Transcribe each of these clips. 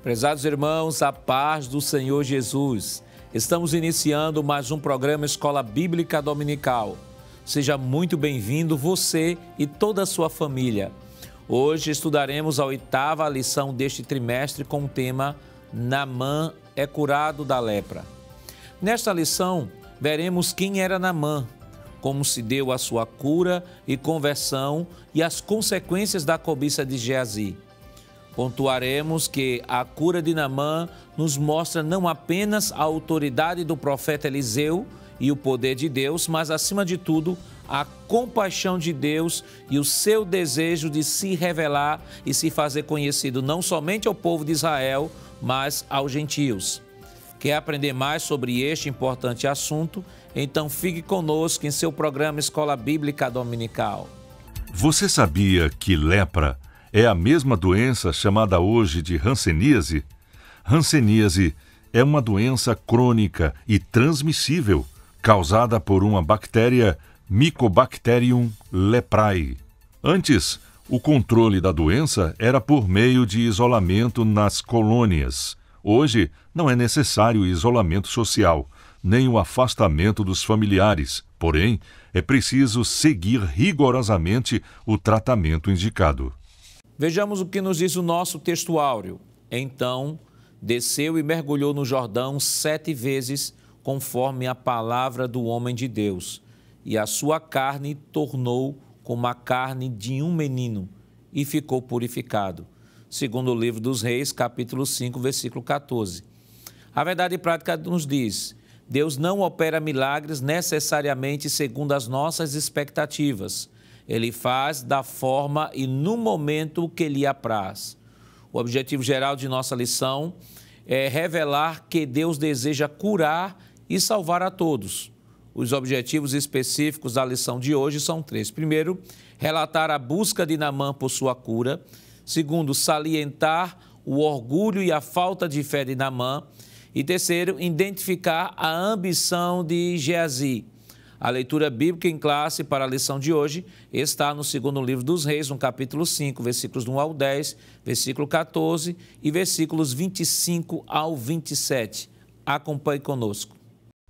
Prezados irmãos, a paz do Senhor Jesus. Estamos iniciando mais um programa Escola Bíblica Dominical. Seja muito bem-vindo você e toda a sua família. Hoje estudaremos a 8ª lição deste trimestre com o tema Naamã é curado da lepra. Nesta lição, veremos quem era Naamã, como se deu a sua cura e conversão e as consequências da cobiça de Geazi. Pontuaremos que a cura de Naamã nos mostra não apenas a autoridade do profeta Eliseu e o poder de Deus, mas, acima de tudo, a compaixão de Deus e o seu desejo de se revelar e se fazer conhecido não somente ao povo de Israel, mas aos gentios. Quer aprender mais sobre este importante assunto? Então fique conosco em seu programa Escola Bíblica Dominical. Você sabia que lepra é a mesma doença chamada hoje de hanseníase? Hanseníase é uma doença crônica e transmissível causada por uma bactéria Mycobacterium leprae. Antes, o controle da doença era por meio de isolamento nas colônias. Hoje, não é necessário o isolamento social, nem o afastamento dos familiares. Porém, é preciso seguir rigorosamente o tratamento indicado. Vejamos o que nos diz o nosso texto áureo. Então, desceu e mergulhou no Jordão 7 vezes, conforme a palavra do homem de Deus. E a sua carne tornou como a carne de um menino, e ficou purificado. Segundo o livro dos Reis, capítulo 5, versículo 14. A verdade prática nos diz: Deus não opera milagres necessariamente segundo as nossas expectativas. Ele faz da forma e no momento que lhe apraz. O objetivo geral de nossa lição é revelar que Deus deseja curar e salvar a todos. Os objetivos específicos da lição de hoje são 3. Primeiro, relatar a busca de Naamã por sua cura. Segundo, salientar o orgulho e a falta de fé de Naamã. E terceiro, identificar a ambição de Geazi. A leitura bíblica em classe para a lição de hoje está no segundo livro dos Reis, no capítulo 5, versículos 1 ao 10, versículo 14 e versículos 25 ao 27. Acompanhe conosco.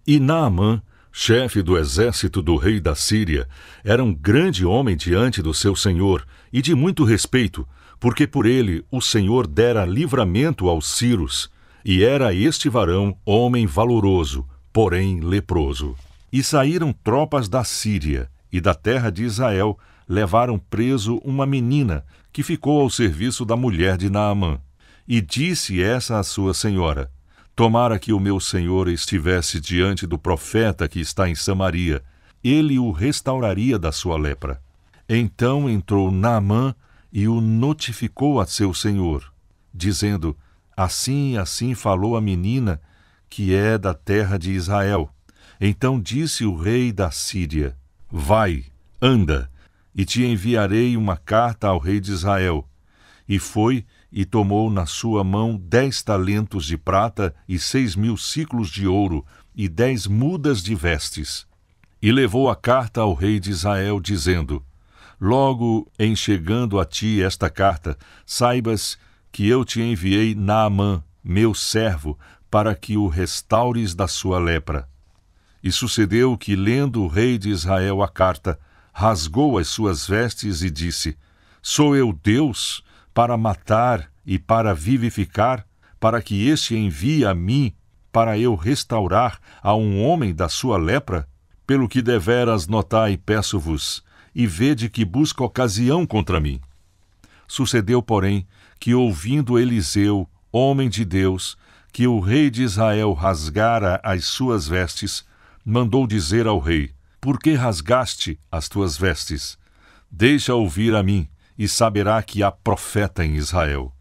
E Naamã, chefe do exército do rei da Síria, era um grande homem diante do seu senhor e de muito respeito, porque por ele o Senhor dera livramento aos sírios, e era este varão homem valoroso, porém leproso. E saíram tropas da Síria e da terra de Israel, levaram preso uma menina que ficou ao serviço da mulher de Naamã. E disse essa à sua senhora: tomara que o meu senhor estivesse diante do profeta que está em Samaria, ele o restauraria da sua lepra. Então entrou Naamã e o notificou a seu senhor, dizendo: assim e assim falou a menina que é da terra de Israel. Então disse o rei da Síria: vai, anda, e te enviarei uma carta ao rei de Israel. E foi e tomou na sua mão 10 talentos de prata e 6.000 siclos de ouro e 10 mudas de vestes. E levou a carta ao rei de Israel, dizendo: logo em chegando a ti esta carta, saibas que eu te enviei Naamã, meu servo, para que o restaures da sua lepra. E sucedeu que, lendo o rei de Israel a carta, rasgou as suas vestes e disse: sou eu Deus para matar e para vivificar, para que este envie a mim, para eu restaurar a um homem da sua lepra? Pelo que deveras notai, peço-vos, e vede que busca ocasião contra mim. Sucedeu, porém, que ouvindo Eliseu, homem de Deus, que o rei de Israel rasgara as suas vestes, mandou dizer ao rei: por que rasgaste as tuas vestes? Deixa ouvir a mim, e saberá que há profeta em Israel.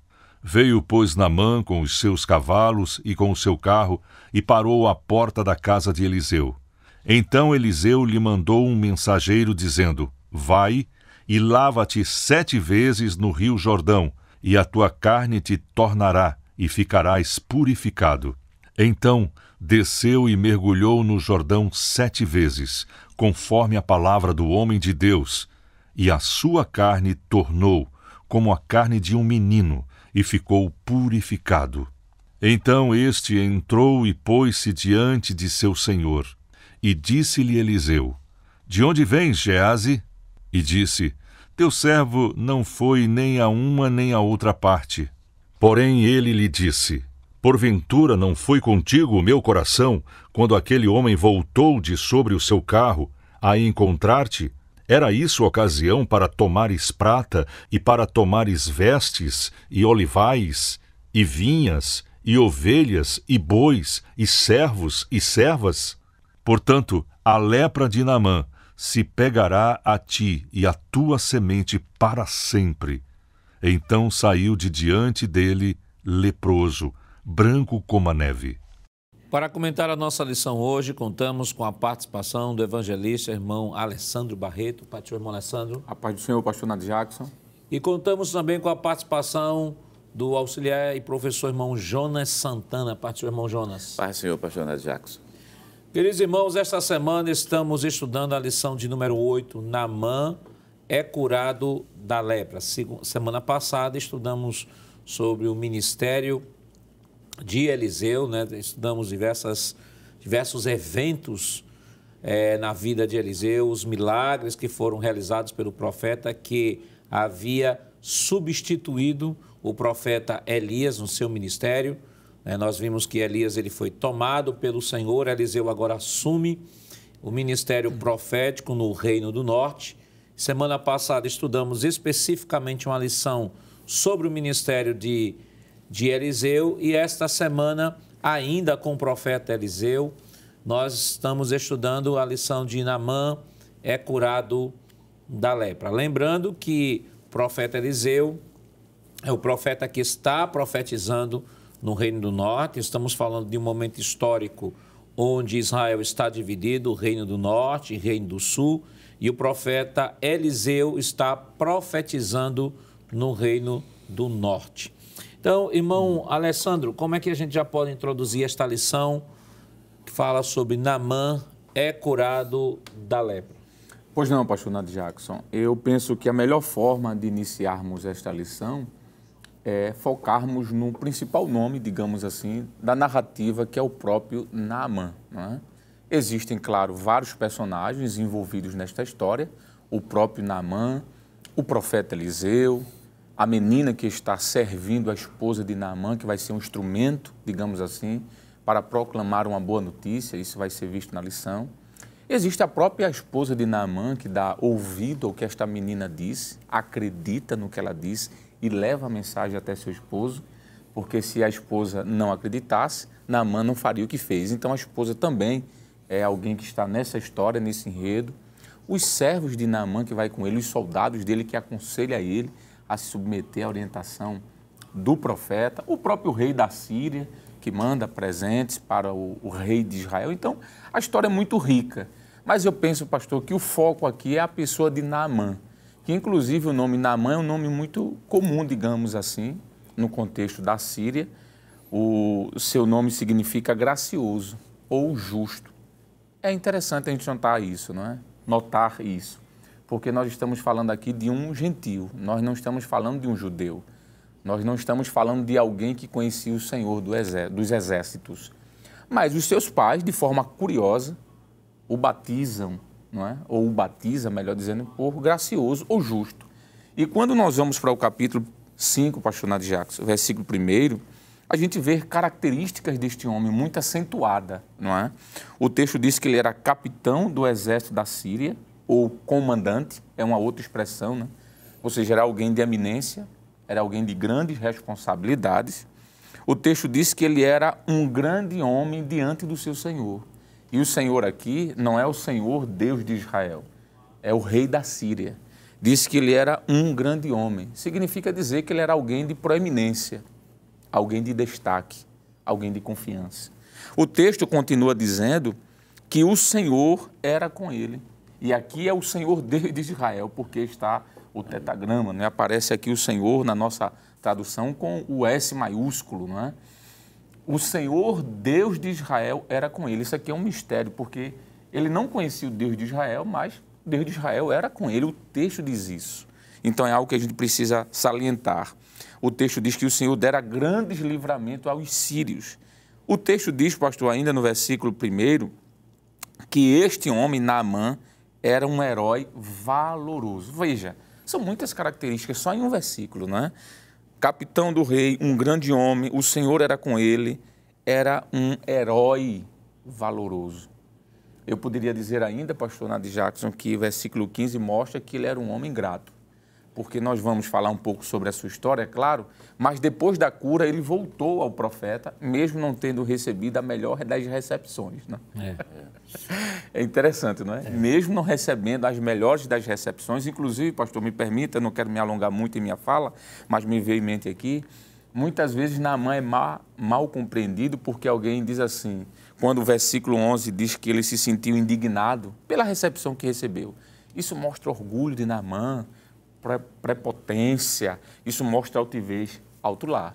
Veio, pois, Naamã com os seus cavalos e com o seu carro, e parou à porta da casa de Eliseu. Então Eliseu lhe mandou um mensageiro, dizendo: vai e lava-te 7 vezes no rio Jordão, e a tua carne te tornará, e ficarás purificado. Então desceu e mergulhou no Jordão 7 vezes, conforme a palavra do homem de Deus, e a sua carne tornou como a carne de um menino, e ficou purificado. Então este entrou e pôs-se diante de seu senhor. E disse-lhe Eliseu: De onde vens, Geazi? E disse: Teu servo não foi nem a uma nem a outra parte. Porém ele lhe disse: Porventura não foi contigo o meu coração, quando aquele homem voltou de sobre o seu carro, a encontrar-te? Era isso ocasião para tomares prata, e para tomares vestes, e olivais, e vinhas, e ovelhas, e bois, e servos, e servas? Portanto, a lepra de Naamã se pegará a ti e a tua semente para sempre. Então saiu de diante dele leproso, branco como a neve. Para comentar a nossa lição hoje, contamos com a participação do evangelista irmão Alessandro Barreto. Pai do irmão Alessandro. A paz do Senhor, pastor Nath Jackson. E contamos também com a participação do auxiliar e professor irmão Jonas Santana. Pai do irmão Jonas. Paz do Senhor, pastor Nath Jackson. Queridos irmãos, esta semana estamos estudando a lição de número 8, Naamã é curado da lepra. Semana passada estudamos sobre o ministério de Eliseu, né? Estudamos diversos eventos na vida de Eliseu, os milagres que foram realizados pelo profeta que havia substituído o profeta Elias no seu ministério. Nós vimos que Elias ele foi tomado pelo Senhor, Eliseu agora assume o ministério profético no Reino do Norte. Semana passada estudamos especificamente uma lição sobre o ministério de Eliseu, e esta semana, ainda com o profeta Eliseu, nós estamos estudando a lição de Naamã é curado da lepra. Lembrando que o profeta Eliseu é o profeta que está profetizando no Reino do Norte. Estamos falando de um momento histórico onde Israel está dividido, o Reino do Norte e Reino do Sul, e o profeta Eliseu está profetizando no Reino do Norte. Então, irmão Alessandro, como é que a gente já pode introduzir esta lição que fala sobre Naamã é curado da lepra? Pois não, pastor Nath Jackson. Eu penso que a melhor forma de iniciarmos esta lição é focarmos no principal nome, digamos assim, da narrativa, que é o próprio Naamã, não é? Existem, claro, vários personagens envolvidos nesta história, o próprio Naamã, o profeta Eliseu, a menina que está servindo a esposa de Naamã, que vai ser um instrumento, digamos assim, para proclamar uma boa notícia. Isso vai ser visto na lição. Existe a própria esposa de Naamã, que dá ouvido ao que esta menina disse, acredita no que ela disse e leva a mensagem até seu esposo, porque se a esposa não acreditasse, Naamã não faria o que fez. Então a esposa também é alguém que está nessa história, nesse enredo. Os servos de Naamã que vai com ele, os soldados dele que aconselham ele a se submeter à orientação do profeta, o próprio rei da Síria, que manda presentes para o rei de Israel. Então, a história é muito rica. Mas eu penso, pastor, que o foco aqui é a pessoa de Naamã, que inclusive o nome Naamã é um nome muito comum, digamos assim, no contexto da Síria. O seu nome significa gracioso ou justo. É interessante a gente notar isso, não é? Notar isso. Porque nós estamos falando aqui de um gentio, nós não estamos falando de um judeu, nós não estamos falando de alguém que conhecia o Senhor dos exércitos. Mas os seus pais, de forma curiosa, o batizam, não é? Ou o batiza, melhor dizendo, por gracioso ou justo. E quando nós vamos para o capítulo 5, pastor Nath Jackson, versículo 1, a gente vê características deste homem muito acentuada, não é? O texto diz que ele era capitão do exército da Síria, ou comandante, é uma outra expressão, né? Ou seja, era alguém de eminência, era alguém de grandes responsabilidades. O texto diz que ele era um grande homem diante do seu Senhor. E o Senhor aqui não é o Senhor Deus de Israel, é o rei da Síria. Diz que ele era um grande homem. Significa dizer que ele era alguém de proeminência, alguém de destaque, alguém de confiança. O texto continua dizendo que o Senhor era com ele. E aqui é o Senhor Deus de Israel, porque está o tetagrama, né? Aparece aqui o Senhor na nossa tradução com o S maiúsculo, não é? O Senhor Deus de Israel era com ele. Isso aqui é um mistério, porque ele não conhecia o Deus de Israel, mas o Deus de Israel era com ele. O texto diz isso. Então é algo que a gente precisa salientar. o texto diz que o Senhor dera grandes livramentos aos sírios. O texto diz, pastor, ainda no versículo 1, que este homem, Naamã, era um herói valoroso. Veja, são muitas características só em um versículo, não é? Capitão do rei, um grande homem, o Senhor era com ele, era um herói valoroso. Eu poderia dizer ainda, pastor Nadir Jackson, que o versículo 15 mostra que ele era um homem grato, porque nós vamos falar um pouco sobre a sua história, é claro, mas depois da cura ele voltou ao profeta, mesmo não tendo recebido a melhor das recepções. Né? É interessante, não é? Mesmo não recebendo as melhores das recepções, inclusive, pastor, me permita, não quero me alongar muito em minha fala, mas me veio em mente aqui, muitas vezes Naamã é mal compreendido porque alguém diz assim, quando o versículo 11 diz que ele se sentiu indignado pela recepção que recebeu. Isso mostra orgulho de Naamã, prepotência, isso mostra altivez, alto lá.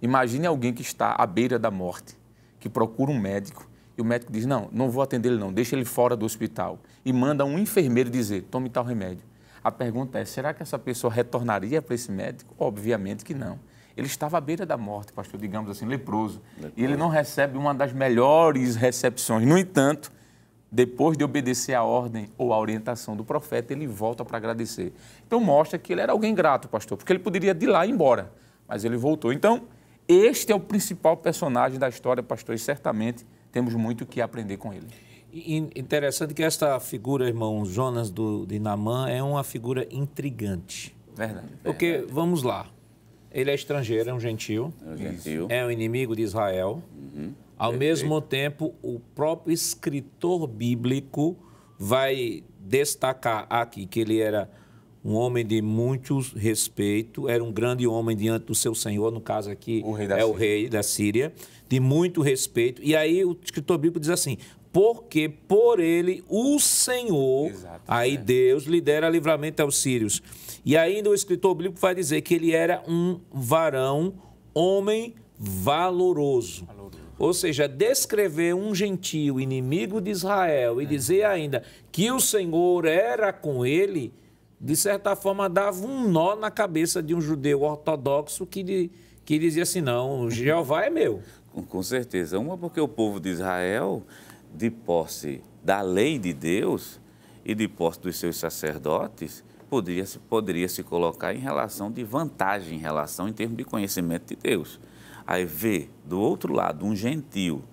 Imagine alguém que está à beira da morte, que procura um médico, e o médico diz, não vou atender ele não, deixa ele fora do hospital, e manda um enfermeiro dizer, tome tal remédio. A pergunta é, será que essa pessoa retornaria para esse médico? Obviamente que não. Ele estava à beira da morte, pastor, digamos assim, leproso. E ele não recebe uma das melhores recepções. No entanto, depois de obedecer a ordem ou a orientação do profeta, ele volta para agradecer. Então, mostra que ele era alguém grato, pastor, porque ele poderia de lá ir embora, mas ele voltou. Então, este é o principal personagem da história, pastor, e certamente temos muito o que aprender com ele. E interessante que esta figura, irmão Jonas, de Naamã, é uma figura intrigante. Verdade. Porque, vamos lá, ele é estrangeiro, é um gentil, é um inimigo de Israel. Ao mesmo tempo, o próprio escritor bíblico vai destacar aqui que ele era um homem de muito respeito, era um grande homem diante do seu senhor, no caso aqui o rei da Síria, de muito respeito. E aí o escritor bíblico diz assim, porque por ele o Senhor, Deus lhe dera livramento aos sírios. E ainda o escritor bíblico vai dizer que ele era um varão, homem valoroso. Ou seja, descrever um gentio inimigo de Israel e dizer ainda que o Senhor era com ele, de certa forma dava um nó na cabeça de um judeu ortodoxo que dizia assim, não, Jeová é meu. Com certeza. Uma porque o povo de Israel, de posse da lei de Deus e de posse dos seus sacerdotes, poderia se colocar em relação de vantagem, em termos de conhecimento de Deus. Aí vê, do outro lado, um gentio,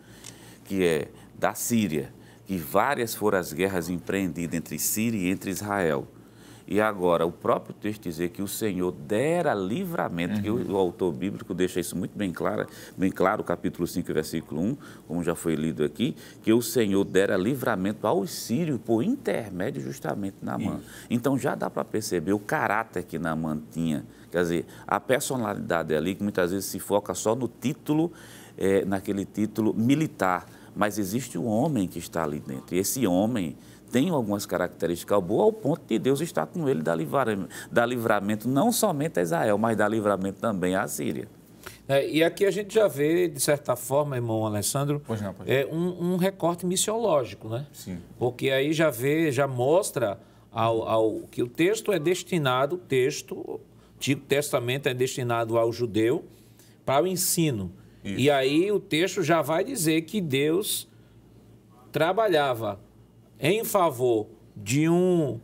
que é da Síria, que várias foram as guerras empreendidas entre Síria e entre Israel. E agora, o próprio texto dizer que o Senhor dera livramento, que o autor bíblico deixa isso muito bem claro, capítulo 5, versículo 1, como já foi lido aqui, que o Senhor dera livramento aos sírios por intermédio justamente de Naamã. Então, já dá para perceber o caráter que Naamã tinha, quer dizer, a personalidade ali, que muitas vezes se foca só no título, naquele título militar, mas existe um homem que está ali dentro, e esse homem tem algumas características boas ao ponto de Deus estar com ele, dar livramento não somente a Israel, mas dar livramento também à Síria. E aqui a gente já vê, de certa forma, irmão Alessandro, um recorte missiológico, né? Sim. Porque aí já mostra que o texto é destinado, o Antigo Testamento é destinado ao judeu para o ensino. Isso. E aí o texto já vai dizer que Deus trabalhava em favor de um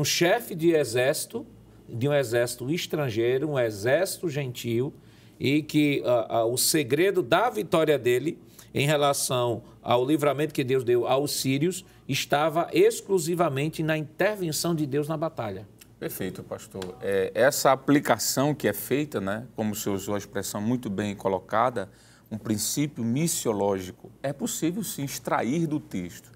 chefe de exército, de um exército estrangeiro, um exército gentil, e que o segredo da vitória dele em relação ao livramento que Deus deu aos sírios estava exclusivamente na intervenção de Deus na batalha. Perfeito, pastor. Essa aplicação que é feita, né, como o senhor usou a expressão muito bem colocada, um princípio missiológico, é possível sim extrair do texto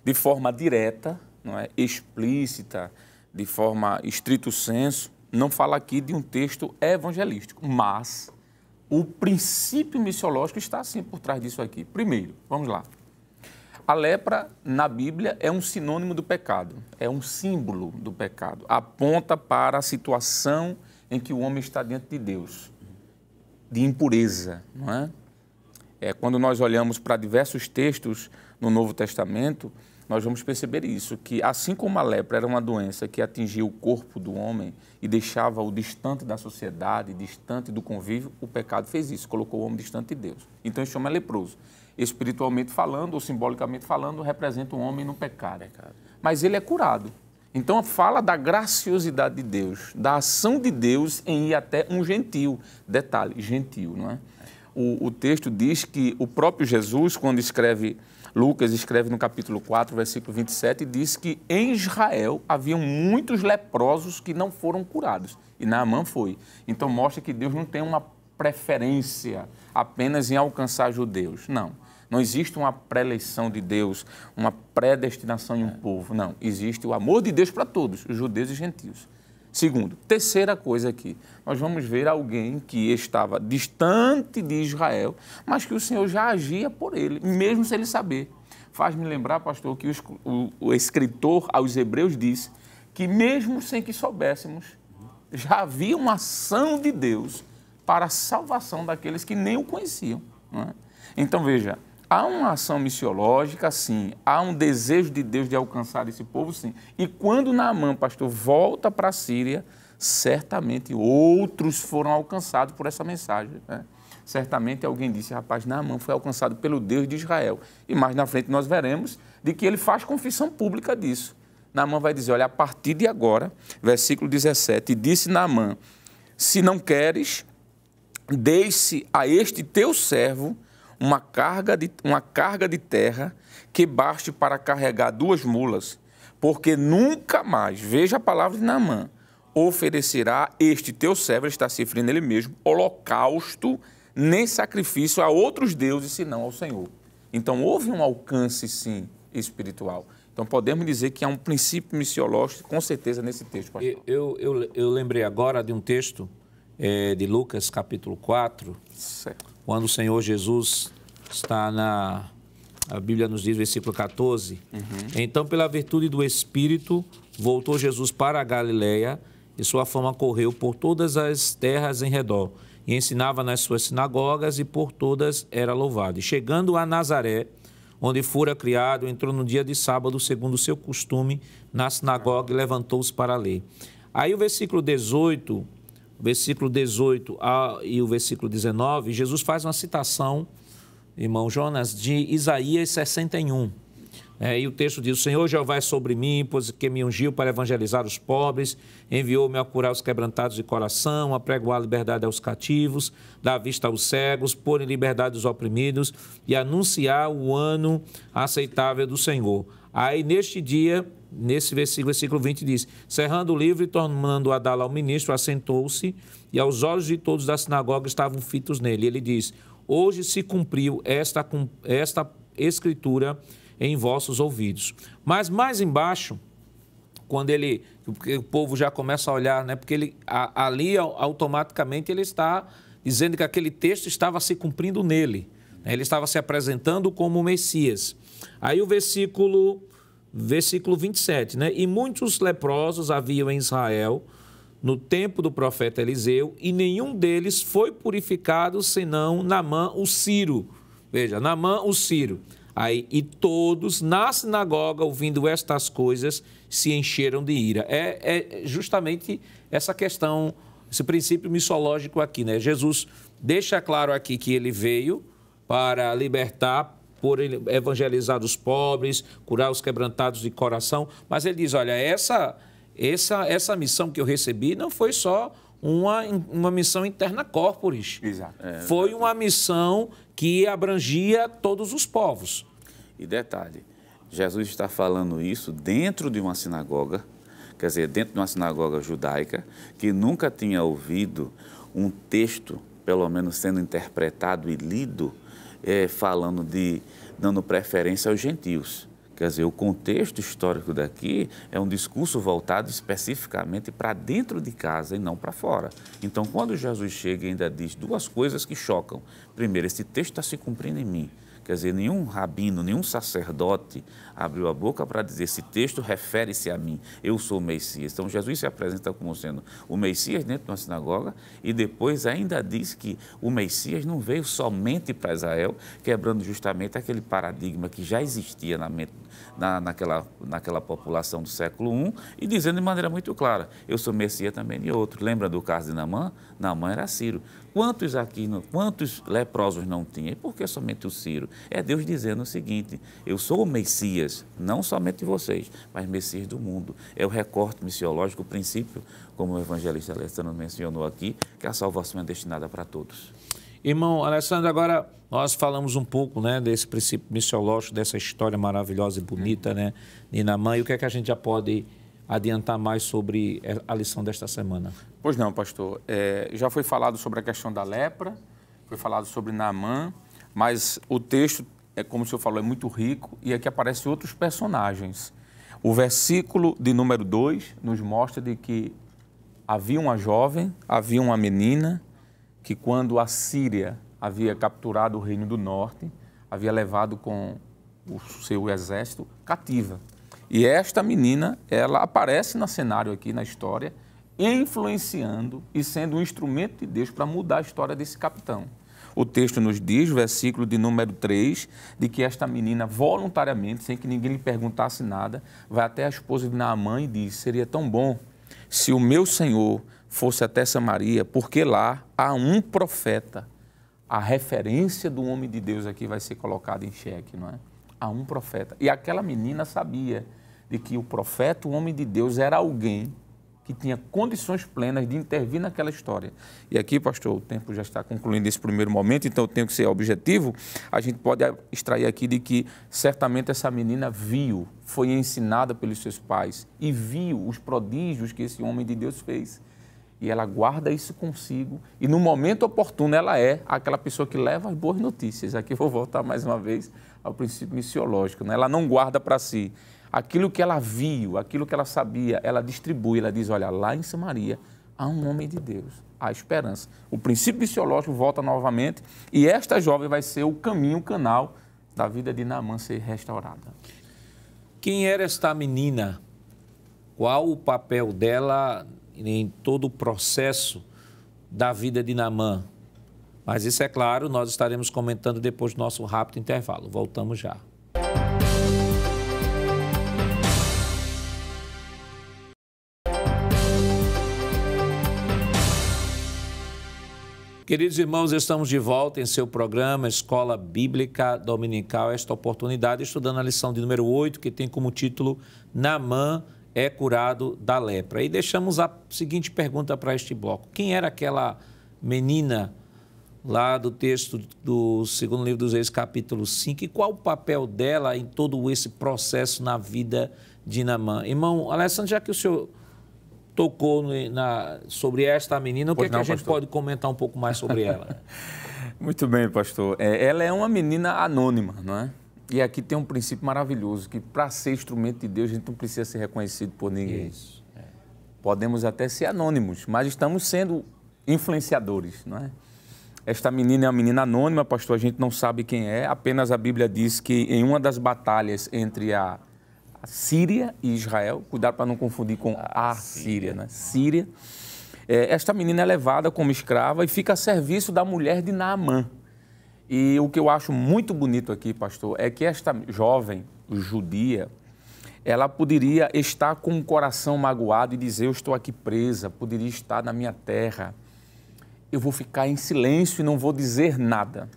de forma direta, não é, explícita, de forma estrito senso. Não fala aqui de um texto evangelístico, mas o princípio missiológico está sim por trás disso aqui. Primeiro, vamos lá. A lepra, na Bíblia, é um sinônimo do pecado, é um símbolo do pecado. Aponta para a situação em que o homem está diante de Deus, de impureza, não é? Quando nós olhamos para diversos textos no Novo Testamento, nós vamos perceber isso, que assim como a lepra era uma doença que atingia o corpo do homem e deixava-o distante da sociedade, distante do convívio, o pecado fez isso, colocou o homem distante de Deus. Então, isso chama leproso. Espiritualmente falando, ou simbolicamente falando, representa o homem no pecado. Mas ele é curado. Então, fala da graciosidade de Deus, da ação de Deus em ir até um gentil. Detalhe, gentil, não é? O texto diz que o próprio Jesus, quando escreve, Lucas escreve no capítulo 4, versículo 27, diz que em Israel haviam muitos leprosos que não foram curados. E Naamã foi. Então, mostra que Deus não tem uma preferência apenas em alcançar judeus. Não. Não existe uma pré-eleição de Deus, uma predestinação em um povo. Não. Existe o amor de Deus para todos, os judeus e gentios. Segundo, terceira coisa aqui, nós vamos ver alguém que estava distante de Israel, mas que o Senhor já agia por ele, mesmo sem ele saber. Faz-me lembrar, pastor, que o escritor aos Hebreus disse que mesmo sem que soubéssemos, já havia uma ação de Deus para a salvação daqueles que nem o conheciam. Não é? Então, veja, há uma ação missiológica, sim. Há um desejo de Deus de alcançar esse povo, sim. E quando Naamã, pastor, volta para a Síria, certamente outros foram alcançados por essa mensagem. Né? Certamente alguém disse, rapaz, Naamã foi alcançado pelo Deus de Israel. E mais na frente nós veremos de que ele faz confissão pública disso. Naamã vai dizer, olha, a partir de agora, versículo 17, disse Naamã, se não queres, deixe a este teu servo uma carga de terra que baste para carregar 2 mulas, porque nunca mais, veja a palavra de Naamã, oferecerá este teu servo, ele está se referindo a ele mesmo, holocausto, nem sacrifício a outros deuses, senão ao Senhor. Então, houve um alcance, sim, espiritual. Então, podemos dizer que há um princípio missiológico, com certeza, nesse texto, pastor. Eu lembrei agora de um texto de Lucas, capítulo 4, certo. Quando o Senhor Jesus está a Bíblia nos diz, versículo 14, Então, pela virtude do Espírito, voltou Jesus para a Galileia e sua fama correu por todas as terras em redor. E ensinava nas suas sinagogas e por todas era louvado. E chegando a Nazaré, onde fora criado, entrou no dia de sábado, segundo o seu costume, na sinagoga e levantou-se para ler. Aí o versículo 18 e o versículo 19, Jesus faz uma citação, irmão Jonas, de Isaías 61. E o texto diz, o Senhor Jeová é sobre mim, pois que me ungiu para evangelizar os pobres, enviou-me a curar os quebrantados de coração, a pregoar a liberdade aos cativos, dar vista aos cegos, pôr em liberdade os oprimidos e anunciar o ano aceitável do Senhor. Aí, neste dia, nesse versículo 20 diz, cerrando o livro e tornando a dá-lo ao ministro, assentou-se e aos olhos de todos da sinagoga estavam fitos nele. Ele diz, hoje se cumpriu esta escritura em vossos ouvidos. Mas mais embaixo, quando o povo já começa a olhar, né, porque ali automaticamente ele está dizendo que aquele texto estava se cumprindo nele. Ele estava se apresentando como o Messias. Aí o versículo 27, né? E muitos leprosos haviam em Israel no tempo do profeta Eliseu, e nenhum deles foi purificado, senão Naamã o Sírio. Veja, Naamã o Sírio. Aí, e todos na sinagoga, ouvindo estas coisas, se encheram de ira. É justamente essa questão, esse princípio missiológico aqui, né? Jesus deixa claro aqui que ele veio para libertar, por evangelizar os pobres, curar os quebrantados de coração, mas ele diz, olha, essa missão que eu recebi não foi só uma missão interna corporis. Exato. Foi uma missão que abrangia todos os povos. E detalhe, Jesus está falando isso dentro de uma sinagoga, quer dizer, dentro de uma sinagoga judaica, que nunca tinha ouvido um texto, pelo menos sendo interpretado e lido, dando preferência aos gentios. Quer dizer, o contexto histórico daqui é um discurso voltado especificamente para dentro de casa e não para fora. Então, quando Jesus chega e ainda diz 2 coisas que chocam. Primeiro, esse texto está se cumprindo em mim. Quer Quer dizer, nenhum rabino, nenhum sacerdote abriu a boca para dizer: esse texto refere-se a mim, eu sou o Messias. Então, Jesus se apresenta como sendo o Messias dentro de uma sinagoga e depois ainda diz que o Messias não veio somente para Israel, quebrando justamente aquele paradigma que já existia naquela população do século I e dizendo de maneira muito clara: eu sou Messias também de outro. Lembra do caso de Naamã? Naamã era sírio. Quantos leprosos não tinha? E por que somente o Ciro? É Deus dizendo o seguinte: eu sou o Messias, não somente de vocês, mas Messias do mundo. É o recorte missiológico, o princípio, como o evangelista Alessandro mencionou aqui, que a salvação é destinada para todos. Irmão Alessandro, agora nós falamos um pouco, né, desse princípio missiológico, dessa história maravilhosa e bonita, né, de Naamã, e o que é que a gente já pode adiantar mais sobre a lição desta semana? Pois não, pastor. Já foi falado sobre a questão da lepra, foi falado sobre Naamã, mas o texto, como o senhor falou, é muito rico e aqui aparecem outros personagens. O versículo de número 2 nos mostra de que havia uma jovem, havia uma menina, que quando a Síria havia capturado o reino do norte, havia levado com o seu exército cativa. E esta menina, ela aparece no cenário aqui, na história, influenciando e sendo um instrumento de Deus para mudar a história desse capitão. O texto nos diz, versículo de número 3, de que esta menina voluntariamente, sem que ninguém lhe perguntasse nada, vai até a esposa de Naamã e diz: seria tão bom se o meu senhor fosse até Samaria, porque lá há um profeta. A referência do homem de Deus aqui vai ser colocada em xeque, não é? Há um profeta. E aquela menina sabia de que o profeta, o homem de Deus, era alguém que tinha condições plenas de intervir naquela história. E aqui, pastor, o tempo já está concluindo esse primeiro momento, então eu tenho que ser objetivo. A gente pode extrair aqui de que certamente essa menina viu, foi ensinada pelos seus pais e viu os prodígios que esse homem de Deus fez. E ela guarda isso consigo e no momento oportuno ela é aquela pessoa que leva as boas notícias. Aqui vou voltar mais uma vez ao princípio missiológico, né? Ela não guarda para si. Aquilo que ela viu, aquilo que ela sabia, ela distribui, ela diz: olha, lá em Samaria há um homem de Deus, há esperança. O princípio missiológico volta novamente e esta jovem vai ser o caminho, o canal da vida de Naamã ser restaurada. Quem era esta menina? Qual o papel dela em todo o processo da vida de Naamã? Mas isso, é claro, nós estaremos comentando depois do nosso rápido intervalo. Voltamos já. Queridos irmãos, estamos de volta em seu programa Escola Bíblica Dominical. Esta oportunidade, estudando a lição de número 8, que tem como título Naamã é curado da lepra. E deixamos a seguinte pergunta para este bloco: quem era aquela menina lá do texto do segundo livro dos Reis, capítulo 5, e qual o papel dela em todo esse processo na vida de Naamã? Irmão Alessandro, já que o senhor tocou sobre esta menina, o que, a gente pode comentar um pouco mais sobre ela? Muito bem, pastor. Ela é uma menina anônima, não é? E aqui tem um princípio maravilhoso, que para ser instrumento de Deus, a gente não precisa ser reconhecido por ninguém. Isso. Podemos até ser anônimos, mas estamos sendo influenciadores, não é? Esta menina é uma menina anônima, pastor, a gente não sabe quem é, apenas a Bíblia diz que em uma das batalhas entre a Síria e Israel, cuidado para não confundir com a Síria, né? Síria. Esta menina é levada como escrava e fica a serviço da mulher de Naamã. E o que eu acho muito bonito aqui, pastor, é que esta jovem judia, ela poderia estar com o coração magoado e dizer: eu estou aqui presa, poderia estar na minha terra, eu vou ficar em silêncio e não vou dizer nada,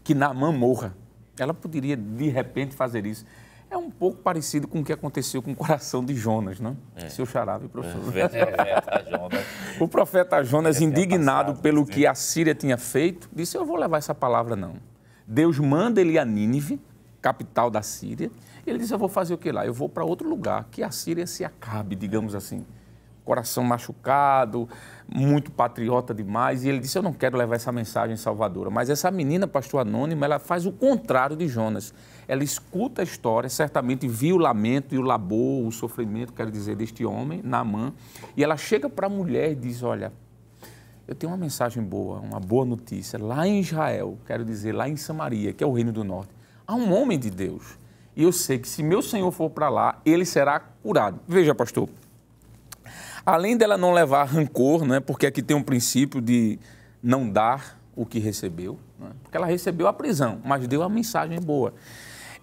que Naamã morra. Ela poderia, de repente, fazer isso. É um pouco parecido com o que aconteceu com o coração de Jonas, não? Seu xará, professor. O profeta Jonas, indignado pelo que a Síria tinha feito, disse: eu vou levar essa palavra não. Deus manda ele a Nínive, capital da Síria. Ele disse: eu vou fazer o que lá? Eu vou para outro lugar, que a Síria se acabe, digamos assim. Coração machucado, muito patriota demais. E ele disse: eu não quero levar essa mensagem salvadora. Mas essa menina, pastor anônima, ela faz o contrário de Jonas. Ela escuta a história, certamente viu o lamento e o labor, o sofrimento, quero dizer, deste homem, Naamã. E ela chega para a mulher e diz: olha, eu tenho uma mensagem boa, uma boa notícia. Lá em Israel, quero dizer, lá em Samaria, que é o Reino do Norte, há um homem de Deus. E eu sei que se meu Senhor for para lá, ele será curado. Veja, pastor, além dela não levar rancor, né, porque aqui tem um princípio de não dar o que recebeu, né, porque ela recebeu a prisão, mas deu a mensagem boa.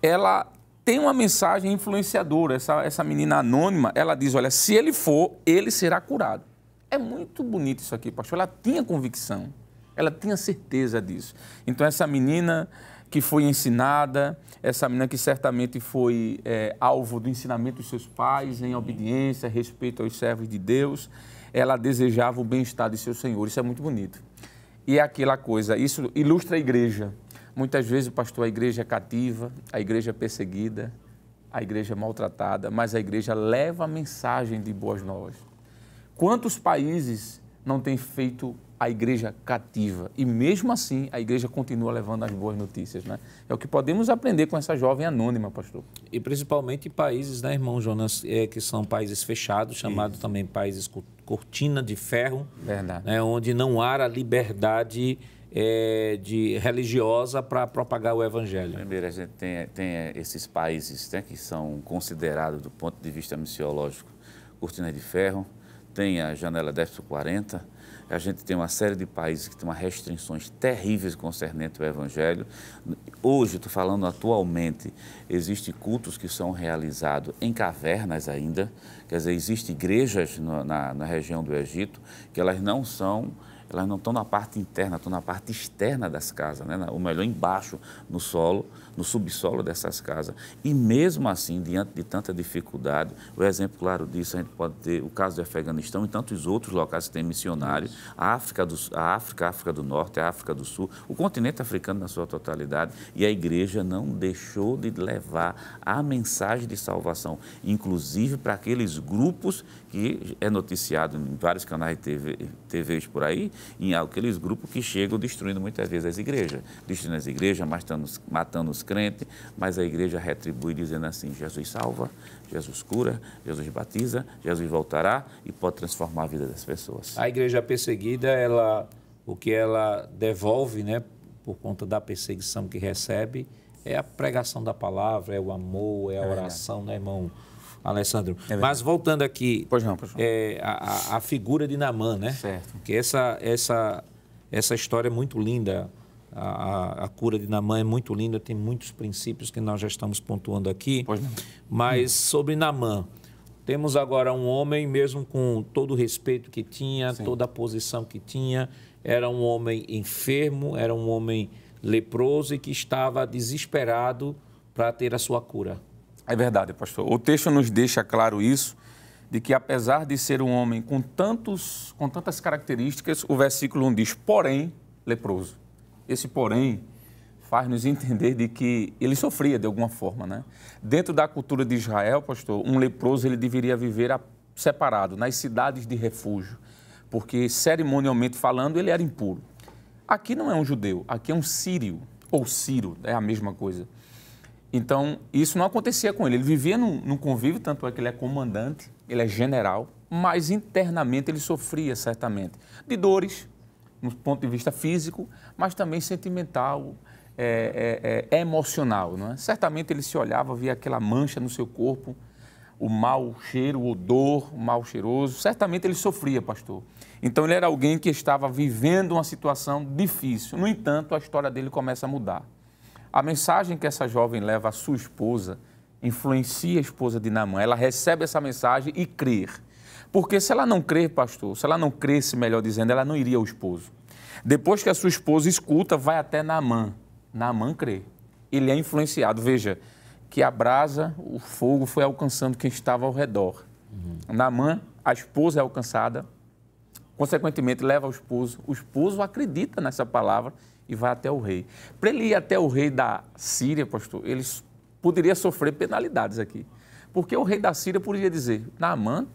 Ela tem uma mensagem influenciadora, essa menina anônima, ela diz, olha, se ele for, ele será curado. É muito bonito isso aqui, pastor. Ela tinha convicção, ela tinha certeza disso. Então, essa menina que foi ensinada, essa menina que certamente foi alvo do ensinamento dos seus pais, em obediência, respeito aos servos de Deus, ela desejava o bem-estar de seu Senhor. Isso é muito bonito. E é aquela coisa, isso ilustra a igreja. Muitas vezes, pastor, a igreja é cativa, a igreja é perseguida, a igreja é maltratada, mas a igreja leva a mensagem de boas novas. Quantos países não têm feito a igreja cativa? E mesmo assim, a igreja continua levando as boas notícias, né? É o que podemos aprender com essa jovem anônima, pastor. E principalmente países, né, irmão Jonas, que são países fechados, chamados também países cortina de ferro. Verdade. Né, onde não há a liberdade religiosa para propagar o evangelho. Primeiro, a gente tem esses países, né, que são considerados, do ponto de vista missiológico, cortina de ferro. Tem a janela 10/40, a gente tem uma série de países que tem umas restrições terríveis concernentes ao Evangelho. Hoje, estou falando atualmente, existem cultos que são realizados em cavernas ainda, quer dizer, existem igrejas na região do Egito que elas não estão na parte interna, estão na parte externa das casas, né? Ou melhor, embaixo, no solo, no subsolo dessas casas. E mesmo assim, diante de tanta dificuldade, o exemplo claro disso, a gente pode ter o caso do Afeganistão e tantos outros locais que têm missionários, a África do Norte, a África do Sul, o continente africano na sua totalidade, e a igreja não deixou de levar a mensagem de salvação, inclusive para aqueles grupos que é noticiado em vários canais de TVs por aí, em aqueles grupos que chegam destruindo muitas vezes as igrejas, matando os crentes, mas a igreja retribui dizendo assim, Jesus salva, Jesus cura, Jesus batiza, Jesus voltará e pode transformar a vida das pessoas. A igreja perseguida, o que ela devolve, né, por conta da perseguição que recebe, é a pregação da palavra, é o amor, é a oração, né, irmão Alessandro? Mas voltando aqui, pois não. A figura de Naamã, né? Certo. Porque essa história é muito linda, a cura de Naamã é muito linda, tem muitos princípios que nós já estamos pontuando aqui. Pois não. Mas sobre Naamã, temos agora um homem, mesmo com todo o respeito que tinha, sim, toda a posição que tinha, era um homem enfermo, era um homem leproso e que estava desesperado para ter a sua cura. É verdade, pastor. O texto nos deixa claro isso, de que apesar de ser um homem com tantas características, o versículo 1 diz, porém, leproso. Esse porém faz nos entender de que ele sofria de alguma forma, né? Dentro da cultura de Israel, pastor, um leproso ele deveria viver separado, nas cidades de refúgio, porque cerimonialmente falando ele era impuro. Aqui não é um judeu, aqui é um sírio, ou Ciro, é a mesma coisa. Então, isso não acontecia com ele. Ele vivia num convívio, tanto é que ele é comandante, ele é general, mas internamente ele sofria, certamente, de dores, no ponto de vista físico, mas também sentimental, emocional. Não é? Certamente ele se olhava, via aquela mancha no seu corpo, o mau cheiro, o odor, o mal cheiroso. Certamente ele sofria, pastor. Então, ele era alguém que estava vivendo uma situação difícil. No entanto, a história dele começa a mudar. A mensagem que essa jovem leva à sua esposa influencia a esposa de Naamã. Ela recebe essa mensagem e crê. Porque se ela não crer, pastor, se ela não cresce, melhor dizendo, ela não iria ao esposo. Depois que a sua esposa escuta, vai até Naamã. Naamã crê. Ele é influenciado. Veja, que a brasa, o fogo foi alcançando quem estava ao redor. Naamã, a esposa é alcançada, consequentemente leva ao esposo. O esposo acredita nessa palavra e vai até o rei. Para ele ir até o rei da Síria, pastor, ele poderia sofrer penalidades aqui. Porque o rei da Síria poderia dizer, Naamã,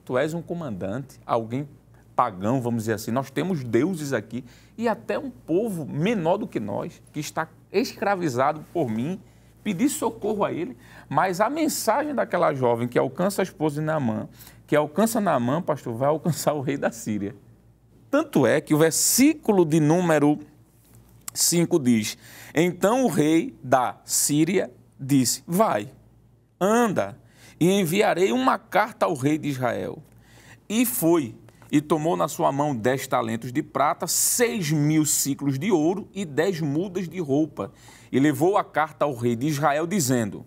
tu és um comandante, alguém pagão, vamos dizer assim, nós temos deuses aqui e até um povo menor do que nós, que está escravizado por mim, pedir socorro a ele. Mas a mensagem daquela jovem que alcança a esposa de Naamã, que alcança Naamã, pastor, vai alcançar o rei da Síria. Tanto é que o versículo de número 5 diz: então o rei da Síria disse: vai, anda, e enviarei uma carta ao rei de Israel. E foi, e tomou na sua mão 10 talentos de prata, 6.000 ciclos de ouro e 10 mudas de roupa. E levou a carta ao rei de Israel, dizendo: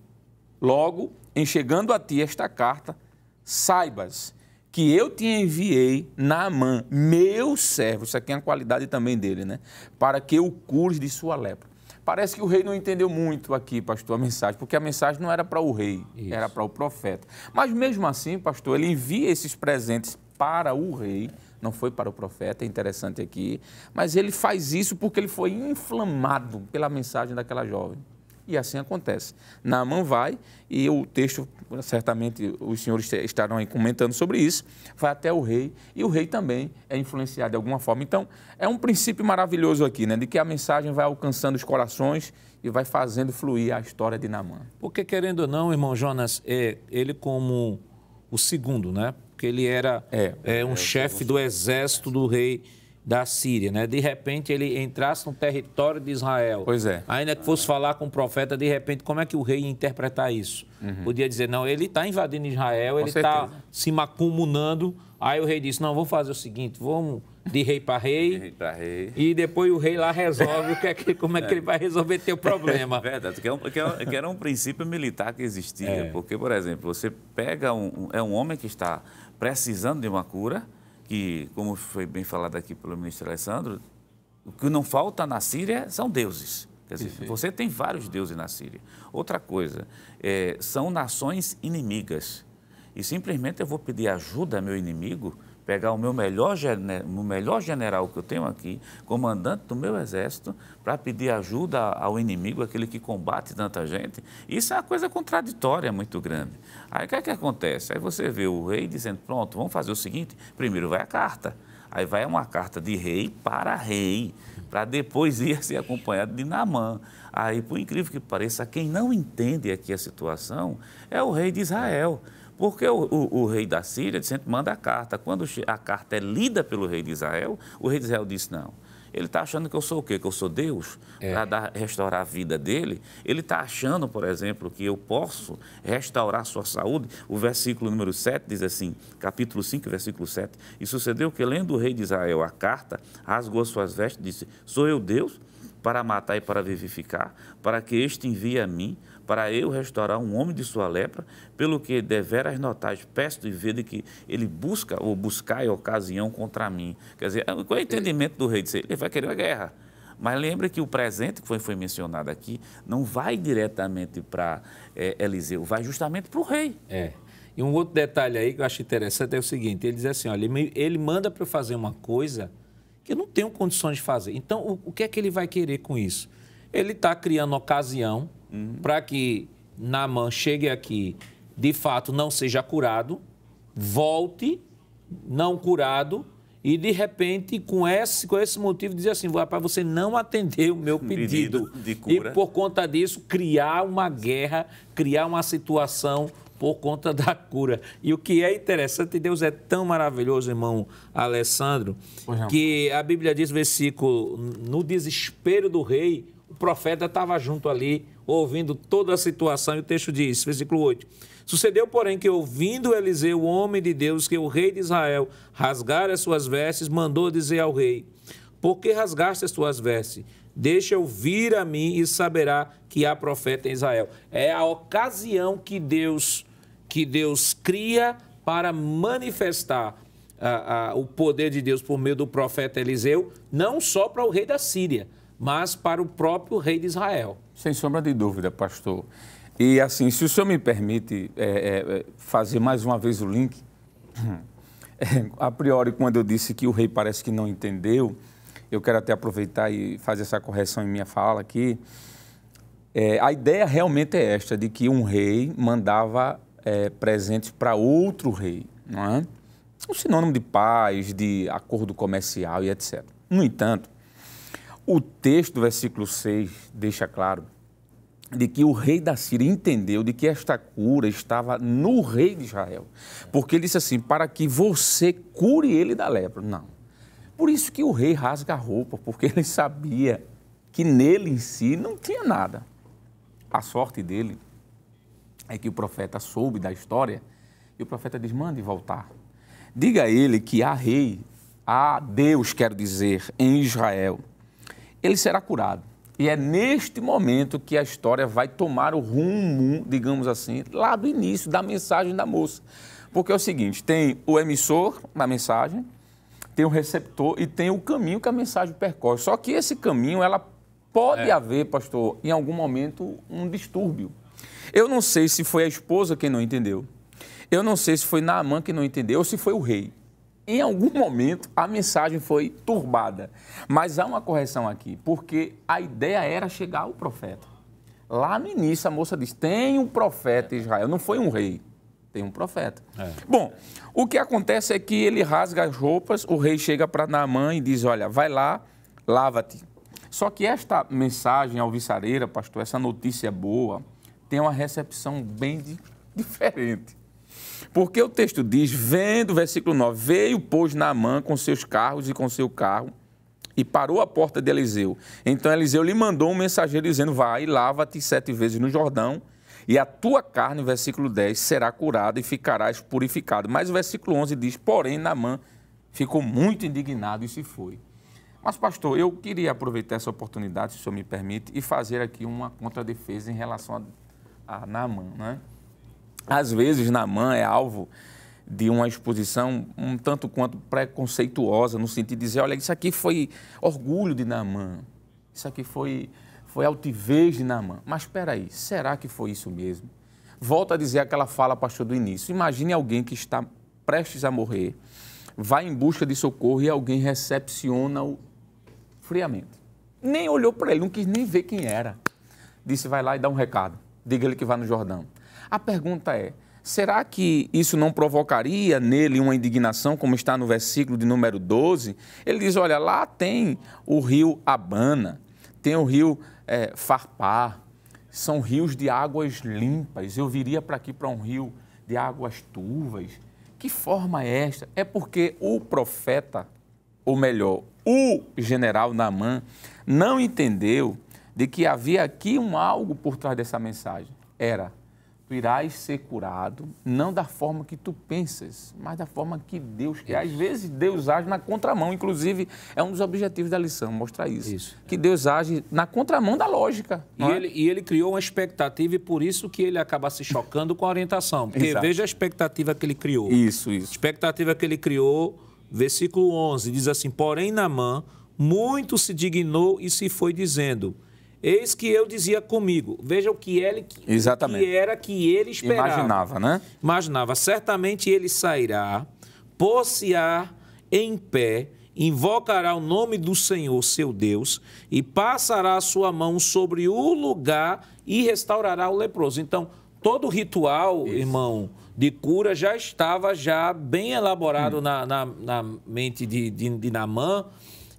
logo, em chegando a ti esta carta, saibas que eu te enviei Naamã, meu servo, isso aqui é a qualidade também dele, né? Para que o cures de sua lepra. Parece que o rei não entendeu muito aqui, pastor, a mensagem, porque a mensagem não era para o rei, era para o profeta. Mas mesmo assim, pastor, ele envia esses presentes para o rei, não foi para o profeta, é interessante aqui, mas ele faz isso porque ele foi inflamado pela mensagem daquela jovem. E assim acontece. Naamã vai, e o texto, certamente os senhores estarão aí comentando sobre isso, vai até o rei, e o rei também é influenciado de alguma forma. Então, é um princípio maravilhoso aqui, né, de que a mensagem vai alcançando os corações e vai fazendo fluir a história de Naamã. Porque, querendo ou não, irmão Jonas, ele como o segundo, né? Porque ele era um chefe do exército do rei da Síria, né? De repente ele entrasse no território de Israel. Pois é. Ainda que fosse falar com o profeta, de repente, como é que o rei ia interpretar isso? Podia dizer, não, ele está invadindo Israel, ele está se macumunando. Aí o rei disse, não, vamos fazer o seguinte, vamos de rei para rei, e depois o rei lá resolve como é que ele vai resolver teu problema. Verdade, que era um princípio militar que existia, porque, por exemplo, você pega um homem que está precisando de uma cura, que, como foi bem falado aqui pelo ministro Alessandro, o que não falta na Síria são deuses. Quer dizer, você tem vários deuses na Síria. Outra coisa, são nações inimigas. E simplesmente eu vou pedir ajuda ao meu inimigo, pegar o melhor general que eu tenho aqui, comandante do meu exército, para pedir ajuda ao inimigo, aquele que combate tanta gente. Isso é uma coisa contraditória muito grande. Aí o que é que acontece? Aí você vê o rei dizendo, pronto, vamos fazer o seguinte, primeiro vai a carta. Aí vai uma carta de rei para depois ir ser acompanhado de Naamã. Aí, por incrível que pareça, quem não entende aqui a situação é o rei de Israel. Porque o rei da Síria sempre manda a carta. Quando a carta é lida pelo rei de Israel, o rei de Israel diz, não, ele está achando que eu sou o quê? Que eu sou Deus? Para restaurar a vida dele? Ele está achando, por exemplo, que eu posso restaurar a sua saúde? O versículo número 7 diz assim, capítulo 5, versículo 7, e sucedeu que, lendo o rei de Israel a carta, rasgou as suas vestes e disse, sou eu Deus para matar e para vivificar, para que este envie a mim, para eu restaurar um homem de sua lepra, pelo que deveras notais, peço e vede que ele busca ou buscai ocasião contra mim. Quer dizer, qual é o entendimento do rei? Ele vai querer a guerra. Mas lembre que o presente que foi mencionado aqui não vai diretamente para Eliseu, vai justamente para o rei. E um outro detalhe aí que eu acho interessante é o seguinte, ele diz assim, olha, ele manda para eu fazer uma coisa que eu não tenho condições de fazer. Então, o que é que ele vai querer com isso? Ele está criando ocasião para que Naamã chegue aqui, de fato, não seja curado, volte, não curado, e, de repente, com esse motivo, dizer assim, para você não atender o meu pedido de cura. E, por conta disso, criar uma guerra, criar uma situação por conta da cura. E o que é interessante, Deus é tão maravilhoso, irmão Alessandro, que a Bíblia diz, versículo, no desespero do rei, o profeta estava junto ali, ouvindo toda a situação, e o texto diz, versículo 8, sucedeu, porém, que ouvindo Eliseu, o homem de Deus, que o rei de Israel rasgara as suas vestes, mandou dizer ao rei, por que rasgaste as tuas vestes? Deixa eu vir a mim e saberá que há profeta em Israel. É a ocasião que Deus cria para manifestar o poder de Deus por meio do profeta Eliseu, não só para o rei da Síria, mas para o próprio rei de Israel. Sem sombra de dúvida, pastor. E assim, se o senhor me permite fazer mais uma vez o link, a priori, quando eu disse que o rei parece que não entendeu, eu quero até aproveitar e fazer essa correção em minha fala aqui. A ideia realmente é esta, de que um rei mandava presentes para outro rei, não é? Um sinônimo de paz, de acordo comercial e etc. No entanto, o texto do versículo 6 deixa claro de que o rei da Síria entendeu de que esta cura estava no rei de Israel. Porque ele disse assim, para que você cure ele da lepra. Não. Por isso que o rei rasga a roupa, porque ele sabia que nele em si não tinha nada. A sorte dele é que o profeta soube da história e o profeta diz, mande voltar. Diga a ele que há rei, há Deus, quero dizer, em Israel. Ele será curado. E é neste momento que a história vai tomar o rumo, digamos assim, lá do início da mensagem da moça. Porque é o seguinte, tem o emissor da mensagem, tem o receptor e tem o caminho que a mensagem percorre. Só que esse caminho, ela pode haver, pastor, em algum momento, um distúrbio. Eu não sei se foi a esposa quem não entendeu. Eu não sei se foi Naamã que não entendeu ou se foi o rei. Em algum momento, a mensagem foi turbada. Mas há uma correção aqui, porque a ideia era chegar ao profeta. Lá no início, a moça diz, tem um profeta em Israel, não foi um rei, tem um profeta. Bom, o que acontece é que ele rasga as roupas, o rei chega para Naamã e diz, olha, vai lá, lava-te. Só que esta mensagem alvissareira, pastor, essa notícia boa, tem uma recepção bem diferente. Porque o texto diz, vendo, versículo 9, veio, pois, Naamã com seus carros e com seu carro e parou à porta de Eliseu. Então Eliseu lhe mandou um mensageiro dizendo, vai, lava-te 7 vezes no Jordão e a tua carne, versículo 10, será curada e ficarás purificado. Mas o versículo 11 diz, porém, Naamã ficou muito indignado e se foi. Mas, pastor, eu queria aproveitar essa oportunidade, se o senhor me permite, e fazer aqui uma contradefesa em relação a Naamã, né? Às vezes, Naamã é alvo de uma exposição um tanto quanto preconceituosa, no sentido de dizer, olha, isso aqui foi orgulho de Naamã, isso aqui foi altivez de Naamã. Mas espera aí, será que foi isso mesmo? Volto a dizer aquela fala, pastor, do início. Imagine alguém que está prestes a morrer, vai em busca de socorro e alguém recepciona-o friamente. Nem olhou para ele, não quis nem ver quem era. Disse, vai lá e dá um recado, diga-lhe que vá no Jordão. A pergunta é, será que isso não provocaria nele uma indignação, como está no versículo de número 12? Ele diz, olha, lá tem o rio Abana, tem o rio Farpar, são rios de águas limpas. Eu viria para aqui, para um rio de águas turvas. Que forma é esta? É porque o profeta, ou melhor, o general Naamã, não entendeu de que havia aqui algo por trás dessa mensagem. Era, tu irás ser curado, não da forma que tu pensas, mas da forma que Deus quer. Às vezes Deus age na contramão, inclusive é um dos objetivos da lição, mostrar isso. Que Deus age na contramão da lógica. E ele criou uma expectativa e por isso que ele acaba se chocando com a orientação. Porque veja a expectativa que ele criou. Isso. A expectativa que ele criou, versículo 11, diz assim, porém Naamã muito se dignou e se foi dizendo... Eis que eu dizia comigo, veja o que era que ele esperava. Imaginava, né? Imaginava, certamente ele sairá, pôr-se-á em pé, invocará o nome do Senhor, seu Deus, e passará a sua mão sobre o lugar e restaurará o leproso. Então, todo o ritual, irmão, de cura já estava bem elaborado na mente de Naamã.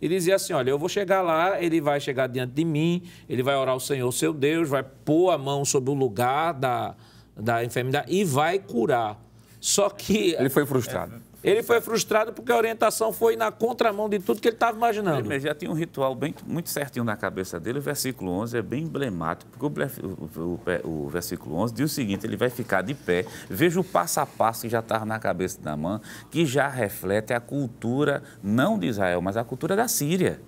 E dizia assim, olha, eu vou chegar lá, ele vai chegar diante de mim, ele vai orar ao Senhor, seu Deus, vai pôr a mão sobre o lugar da enfermidade e vai curar. Só que... Ele foi frustrado. Ele foi frustrado porque a orientação foi na contramão de tudo que ele estava imaginando. Ele já tinha um ritual muito certinho na cabeça dele. O versículo 11 é bem emblemático, porque o versículo 11 diz o seguinte, ele vai ficar de pé, veja o passo a passo que já estava na cabeça de Naamã, que já reflete a cultura, não de Israel, mas a cultura da Síria.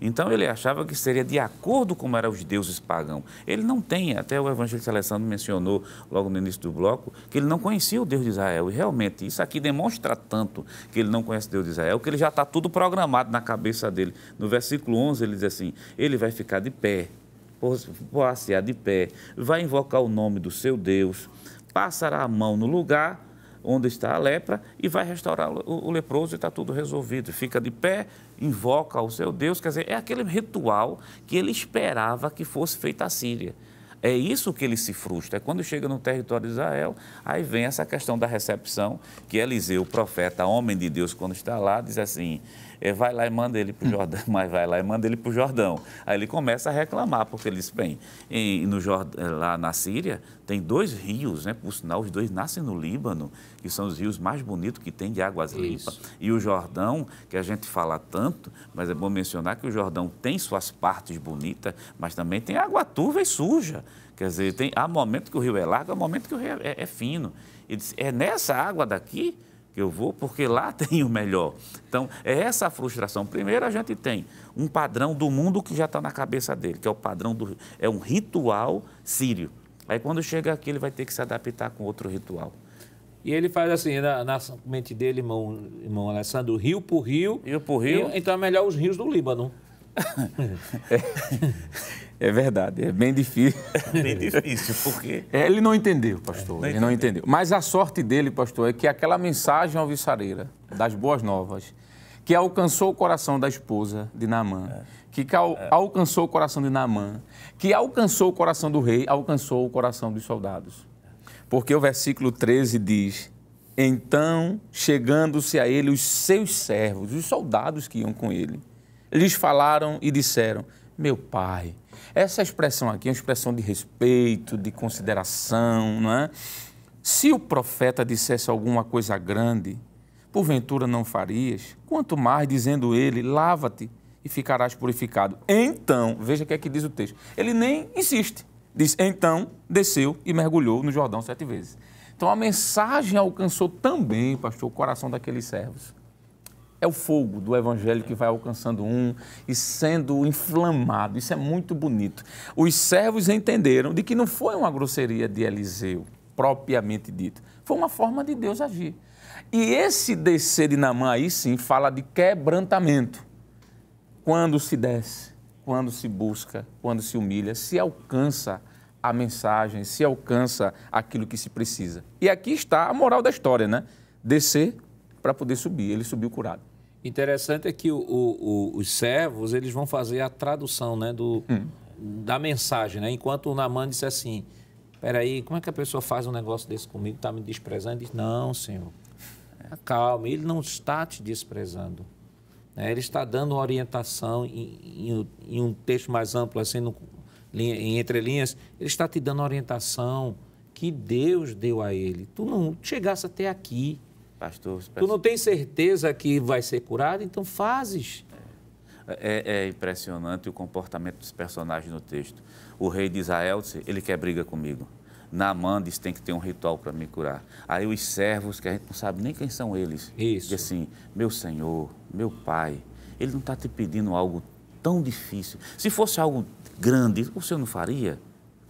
Então, ele achava que seria de acordo com como eram os deuses pagãos. Ele não tem, até o evangelista Alessandro mencionou logo no início do bloco, que ele não conhecia o Deus de Israel. E realmente, isso aqui demonstra tanto que ele não conhece o Deus de Israel, que ele já está tudo programado na cabeça dele. No versículo 11, ele diz assim, ele vai ficar de pé, pôr-se-á de pé, vai invocar o nome do seu Deus, passará a mão no lugar onde está a lepra e vai restaurar o leproso e está tudo resolvido. Fica de pé, invoca o seu Deus, quer dizer, é aquele ritual que ele esperava que fosse feito à Síria. É isso que ele se frustra. É quando chega no território de Israel, aí vem essa questão da recepção, que Eliseu, o profeta, homem de Deus, quando está lá, diz assim, vai lá e manda ele para o Jordão, mas vai lá e manda ele para o Jordão. Aí ele começa a reclamar, porque ele diz, bem, lá na Síria tem 2 rios, né? Por sinal, os 2 nascem no Líbano, que são os rios mais bonitos que tem de águas limpas. E o Jordão, que a gente fala tanto, mas é bom mencionar que o Jordão tem suas partes bonitas, mas também tem água turva e suja. Quer dizer, há momento que o rio é largo, há momento que o rio é fino. Ele diz, é nessa água daqui que eu vou, porque lá tem o melhor. Então, é essa a frustração. Primeiro, a gente tem um padrão do mundo que já está na cabeça dele, que é o padrão é um ritual sírio. Aí, quando chega aqui, ele vai ter que se adaptar com outro ritual. E ele faz assim, na mente dele, irmão Alessandro, rio por rio. Rio por rio. Então, é melhor os rios do Líbano. É verdade, é bem difícil. Bem difícil, por quê? Ele não entendeu, pastor, ele não entendeu. Mas a sorte dele, pastor, é que aquela mensagem alvissareira das boas novas, que alcançou o coração da esposa de Naamã, alcançou o coração de Naamã, que alcançou o coração do rei, alcançou o coração dos soldados. Porque o versículo 13 diz, então, chegando-se a ele os seus servos, os soldados que iam com ele, lhes falaram e disseram, meu pai, essa expressão aqui é uma expressão de respeito, de consideração, não é? Se o profeta dissesse alguma coisa grande, porventura não farias? Quanto mais, dizendo ele, lava-te e ficarás purificado. Então, veja o que é que diz o texto. Ele nem insiste. Diz, então, desceu e mergulhou no Jordão 7 vezes. Então, a mensagem alcançou também, pastor, o coração daqueles servos. É o fogo do evangelho que vai alcançando e sendo inflamado. Isso é muito bonito. Os servos entenderam de que não foi uma grosseria de Eliseu, propriamente dito. Foi uma forma de Deus agir. E esse descer de Naamã aí sim fala de quebrantamento. Quando se desce, quando se busca, quando se humilha, se alcança a mensagem, se alcança aquilo que se precisa. E aqui está a moral da história, né? Descer para poder subir. Ele subiu curado. Interessante é que os servos, eles vão fazer a tradução, né, da mensagem, né? Enquanto o Naamã disse assim, peraí, como é que a pessoa faz um negócio desse comigo, está me desprezando? Ele diz, não, Senhor, calma, ele não está te desprezando. Ele está dando uma orientação em um texto mais amplo, assim, em entrelinhas, ele está te dando uma orientação que Deus deu a ele. Tu não chegasse até aqui. Pastor, tu não tem certeza que vai ser curado, então fazes. É impressionante o comportamento dos personagens no texto. O rei de Israel disse, ele quer briga comigo. Naamã diz, tem que ter um ritual para me curar. Aí os servos, que a gente não sabe nem quem são eles, dizem assim, meu Senhor, meu Pai, ele não está te pedindo algo tão difícil. Se fosse algo grande, o Senhor não faria?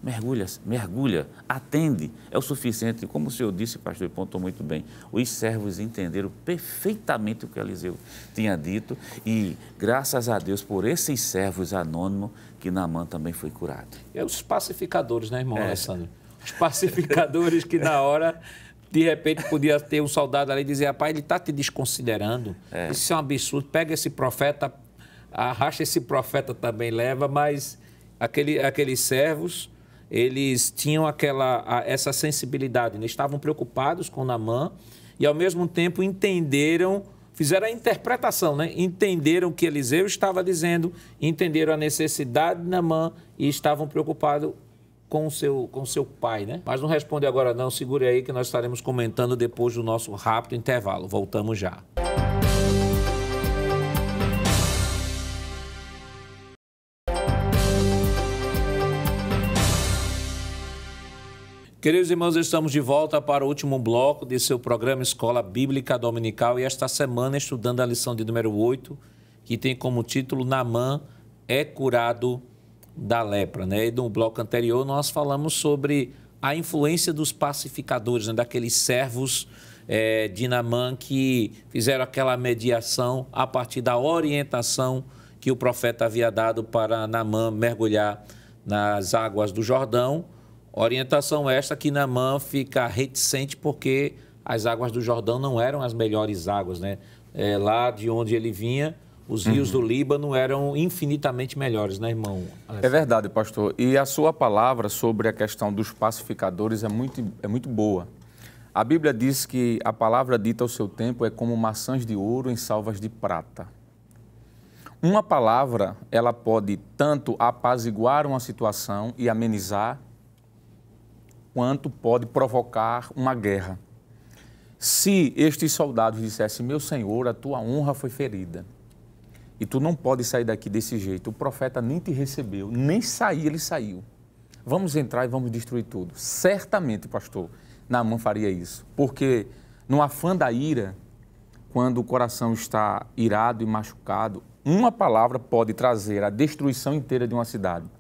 Mergulha, atende, é o suficiente. Como o senhor disse, pastor, e pontuou muito bem, os servos entenderam perfeitamente o que Eliseu tinha dito e, graças a Deus, por esses servos anônimos, que Naamã também foi curado. E os pacificadores, né, irmão Alessandro? Os pacificadores que na hora, de repente, podia ter um soldado ali e dizer, rapaz, ele está te desconsiderando, isso é um absurdo, pega esse profeta, arracha esse profeta também, leva, mas aqueles servos, eles tinham essa sensibilidade, né? Estavam preocupados com Naamã e, ao mesmo tempo, fizeram a interpretação, né? Entenderam o que Eliseu estava dizendo, entenderam a necessidade de Naamã e estavam preocupados com o seu pai, né? Mas não responde agora não, segure aí que nós estaremos comentando depois do nosso rápido intervalo. Voltamos já. Queridos irmãos, estamos de volta para o último bloco de seu programa Escola Bíblica Dominical e esta semana estudando a lição de número 8, que tem como título Naamã é curado da lepra, né? E no bloco anterior nós falamos sobre a influência dos pacificadores, né? Daqueles servos de Naamã que fizeram aquela mediação a partir da orientação que o profeta havia dado para Naamã mergulhar nas águas do Jordão. Orientação esta que Naamã fica reticente porque as águas do Jordão não eram as melhores águas, né? Lá de onde ele vinha, os rios do Líbano eram infinitamente melhores, né, irmão? É verdade, pastor. E a sua palavra sobre a questão dos pacificadores é muito boa. A Bíblia diz que a palavra dita ao seu tempo é como maçãs de ouro em salvas de prata. Uma palavra, ela pode tanto apaziguar uma situação e amenizar, quanto pode provocar uma guerra. Se estes soldados dissessem, meu senhor, a tua honra foi ferida, e tu não pode sair daqui desse jeito, o profeta nem te recebeu, nem sair, ele saiu. Vamos entrar e vamos destruir tudo. Certamente, pastor, Naamã faria isso, porque no afã da ira, quando o coração está irado e machucado, uma palavra pode trazer a destruição inteira de uma cidade.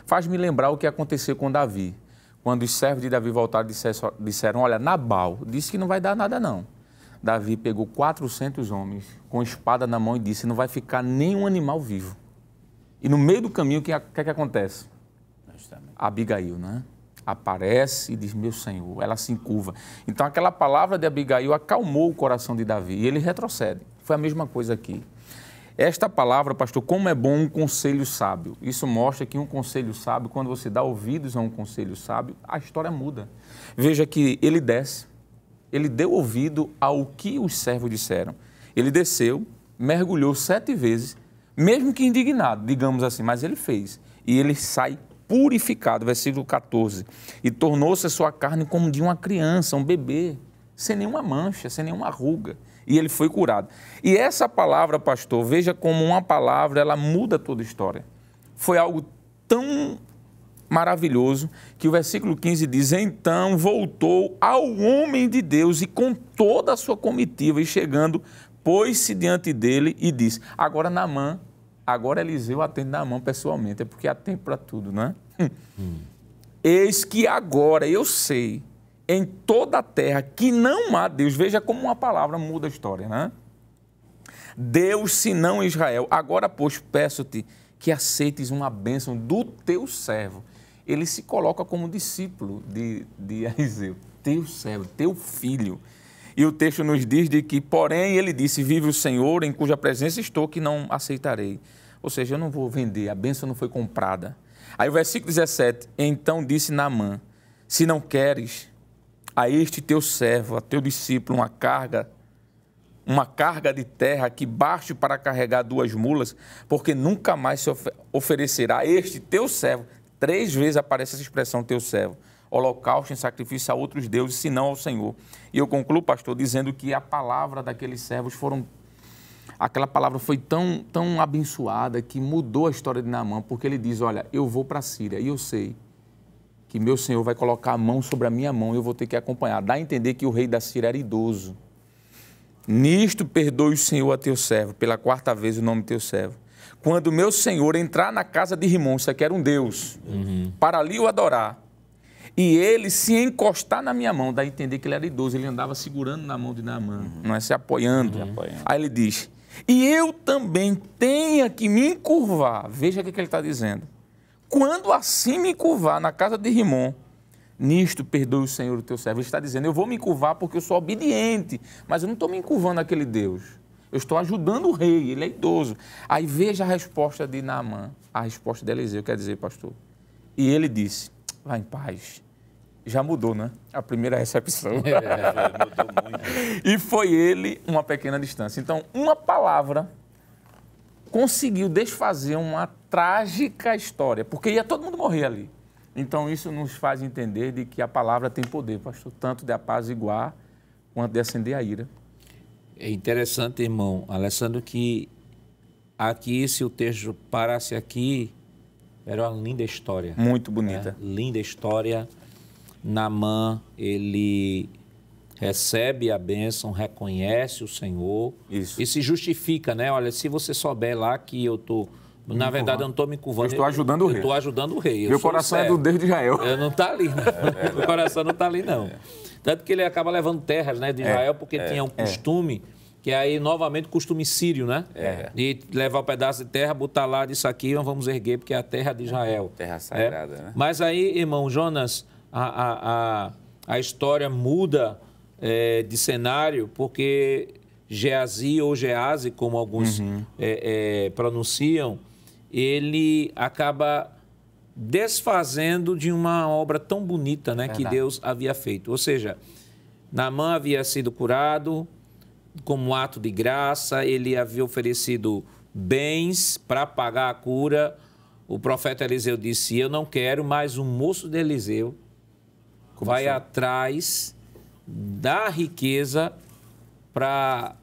Faz-me lembrar o que aconteceu com Davi. Quando os servos de Davi voltaram, disseram, olha, Nabal disse que não vai dar nada não. Davi pegou 400 homens com espada na mão e disse, não vai ficar nenhum animal vivo. E no meio do caminho, o que acontece? Abigail, né? Aparece e diz, meu senhor, ela se encurva. Então aquela palavra de Abigail acalmou o coração de Davi e ele retrocede. Foi a mesma coisa aqui. Esta palavra, pastor, como é bom um conselho sábio. Isso mostra que um conselho sábio, quando você dá ouvidos a um conselho sábio, a história muda. Veja que ele desce, ele deu ouvido ao que os servos disseram. Ele desceu, mergulhou 7 vezes, mesmo que indignado, digamos assim, mas ele fez. E ele sai purificado, versículo 14. E tornou-se a sua carne como de uma criança, um bebê, sem nenhuma mancha, sem nenhuma ruga. E ele foi curado. E essa palavra, pastor, veja como uma palavra, ela muda toda a história. Foi algo tão maravilhoso que o versículo 15 diz, então voltou ao homem de Deus e com toda a sua comitiva, e chegando, pôs-se diante dele e disse, agora Naamã, agora Eliseu atende Naamã pessoalmente, é porque há tempo para tudo, não é? Eis que agora eu sei, em toda a terra, que não há Deus. Veja como uma palavra muda a história, né? Deus, senão Israel. Agora, pois, peço-te que aceites uma bênção do teu servo. Ele se coloca como discípulo de Eliseu. Teu servo, teu filho. E o texto nos diz de que, porém, ele disse, vive o Senhor, em cuja presença estou, que não aceitarei. Ou seja, eu não vou vender, a bênção não foi comprada. Aí o versículo 17, então disse Naamã, se não queres a este teu servo, a teu discípulo, uma carga de terra que baste para carregar 2 mulas, porque nunca mais se oferecerá a este teu servo. 3 vezes aparece essa expressão, teu servo, holocausto em sacrifício a outros deuses, senão ao Senhor. E eu concluo, pastor, dizendo que a palavra daqueles servos aquela palavra foi tão abençoada que mudou a história de Naamã, porque ele diz, olha, eu vou para a Síria e eu sei que meu Senhor vai colocar a mão sobre a minha mão e eu vou ter que acompanhar. Dá a entender que o rei da Síria era idoso. Nisto perdoe o Senhor a teu servo, pela 4ª vez o nome de teu servo. Quando meu Senhor entrar na casa de Rimon, isso aqui era um Deus, para ali o adorar, e ele se encostar na minha mão, dá a entender que ele era idoso, ele andava segurando na mão de Naamã, não é se apoiando. Aí ele diz, e eu também tenha que me encurvar, veja o que ele está dizendo. Quando assim me curvar na casa de Rimon, nisto perdoe o Senhor o teu servo. Ele está dizendo, eu vou me curvar porque eu sou obediente, mas eu não estou me encurvando àquele Deus. Eu estou ajudando o rei, ele é idoso. Aí veja a resposta de Naamã, a resposta de Eliseu, quer dizer, pastor. E ele disse, vá em paz. Já mudou, né? A primeira recepção. Mudou muito. E foi ele uma pequena distância. Então, uma palavra conseguiu desfazer uma trágica história, porque ia todo mundo morrer ali. Então, isso nos faz entender de que a palavra tem poder, pastor, tanto de apaziguar quanto de acender a ira. É interessante, irmão Alessandro, que aqui, se o texto parasse aqui, era uma linda história. Muito bonita. Linda história. Naamã, ele recebe a bênção, reconhece o Senhor. Isso. E se justifica, né? Olha, se você souber lá que eu estou... Na verdade, eu não estou me curvando. Eu estou ajudando o rei. Eu estou ajudando o rei. Meu coração é do Deus de Israel. Eu não está ali, não. Meu coração não está ali, não. Tanto que ele acaba levando terras, né, de Israel, porque tinha um costume, que é aí, novamente, costume sírio, né? De levar um pedaço de terra, botar lá disso aqui, nós vamos erguer, porque é a terra de Israel. Terra sagrada, né? Mas aí, irmão Jonas, a história muda de cenário, porque Geazi ou Geazi, como alguns pronunciam, ele acaba desfazendo de uma obra tão bonita, né, que Deus havia feito. Ou seja, Naamã havia sido curado como um ato de graça, ele havia oferecido bens para pagar a cura. O profeta Eliseu disse, eu não quero, mas o moço de Eliseu vai atrás da riqueza para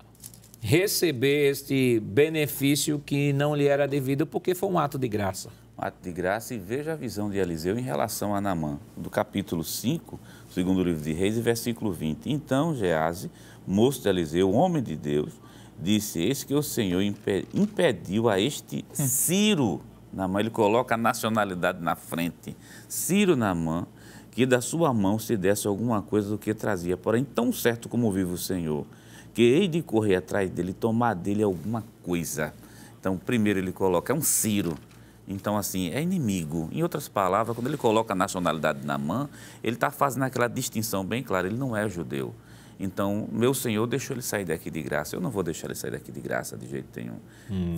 receber este benefício que não lhe era devido, porque foi um ato de graça. Um ato de graça, e veja a visão de Eliseu em relação a Naamã, do capítulo 5, segundo livro de Reis, versículo 20. Então Geazi, moço de Eliseu, homem de Deus, disse, eis que o Senhor impediu a este Ciro, Naamã, ele coloca a nacionalidade na frente, Ciro Naamã, que da sua mão se desse alguma coisa do que trazia. Porém, tão certo como vive o Senhor, que hei de correr atrás dele e tomar dele alguma coisa. Então, primeiro ele coloca, é um Ciro. Então, assim, é inimigo. Em outras palavras, quando ele coloca a nacionalidade de Naamã, ele está fazendo aquela distinção bem clara, ele não é judeu. Então, meu Senhor deixou ele sair daqui de graça. Eu não vou deixar ele sair daqui de graça de jeito nenhum.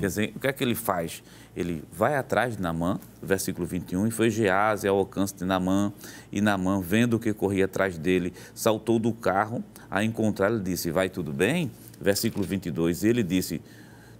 Quer dizer, o que é que ele faz? Ele vai atrás de Naamã, versículo 21, e foi Geazi ao alcance de Naamã, e Naamã, vendo o que corria atrás dele, saltou do carro a encontrá-lo e disse, vai tudo bem? Versículo 22, ele disse,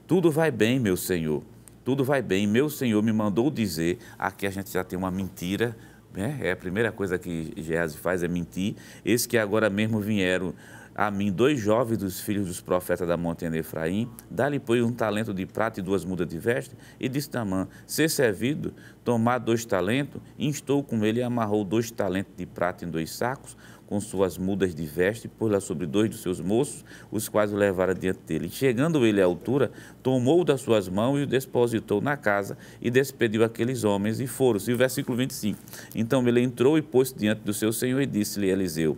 tudo vai bem, meu Senhor, tudo vai bem. Meu Senhor me mandou dizer, aqui a gente já tem uma mentira, é a primeira coisa que Geazi faz é mentir. Eis que agora mesmo vieram a mim 2 jovens dos filhos dos profetas da montanha de Efraim, dá-lhe, pois, 1 talento de prata e 2 mudas de veste, e disse Naamã, ser servido, tomar 2 talentos, e instou com ele e amarrou 2 talentos de prata em 2 sacos, com suas mudas de veste, pôs-la sobre 2 dos seus moços, os quais o levaram diante dele. Chegando ele à altura, tomou-o das suas mãos e o depositou na casa e despediu aqueles homens e foram-se. E o versículo 25. Então ele entrou e pôs-se diante do seu senhor e disse-lhe Eliseu,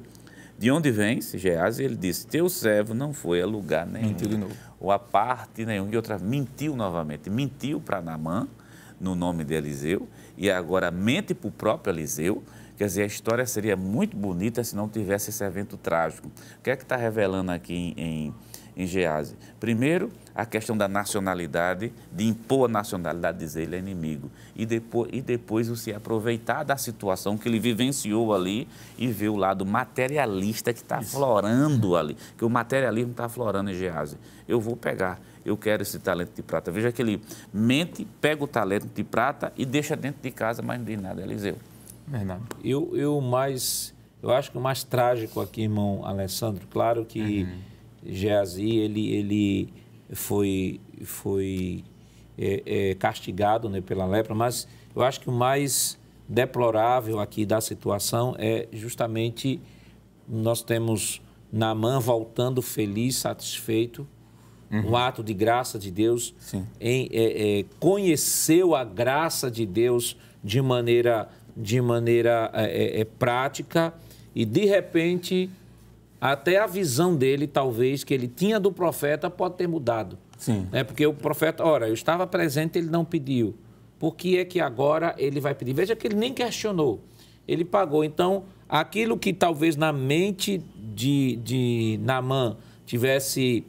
de onde vens, Geazi? Ele disse, teu servo não foi a lugar nenhum. Mentiu de novo. Ou a parte nenhum. E outra, mentiu novamente. Mentiu para Naamã, no nome de Eliseu, e agora mente para o próprio Eliseu. Quer dizer, a história seria muito bonita se não tivesse esse evento trágico. O que é que está revelando aqui em Geazi? Primeiro, a questão da nacionalidade, de impor a nacionalidade, dizer ele é inimigo. E depois o se aproveitar da situação que ele vivenciou ali e ver o lado materialista que está florando ali. Que o materialismo está florando em Geazi. Eu vou pegar, eu quero esse talento de prata. Veja que ele mente, pega o talento de prata e deixa dentro de casa, mas não diz nada, Eliseu. Verdade. Eu acho que o mais trágico aqui, irmão Alessandro, claro que Geazi, ele foi castigado, né, pela lepra, mas eu acho que o mais deplorável aqui da situação é justamente nós temos Naamã voltando feliz, satisfeito, um ato de graça de Deus, conheceu a graça de Deus de maneira prática e, de repente, até a visão dele, talvez, que ele tinha do profeta, pode ter mudado. Sim. Porque o profeta, ora, eu estava presente, ele não pediu. Por que é que agora ele vai pedir? Veja que ele nem questionou, ele pagou. Então, aquilo que talvez na mente de Naamã tivesse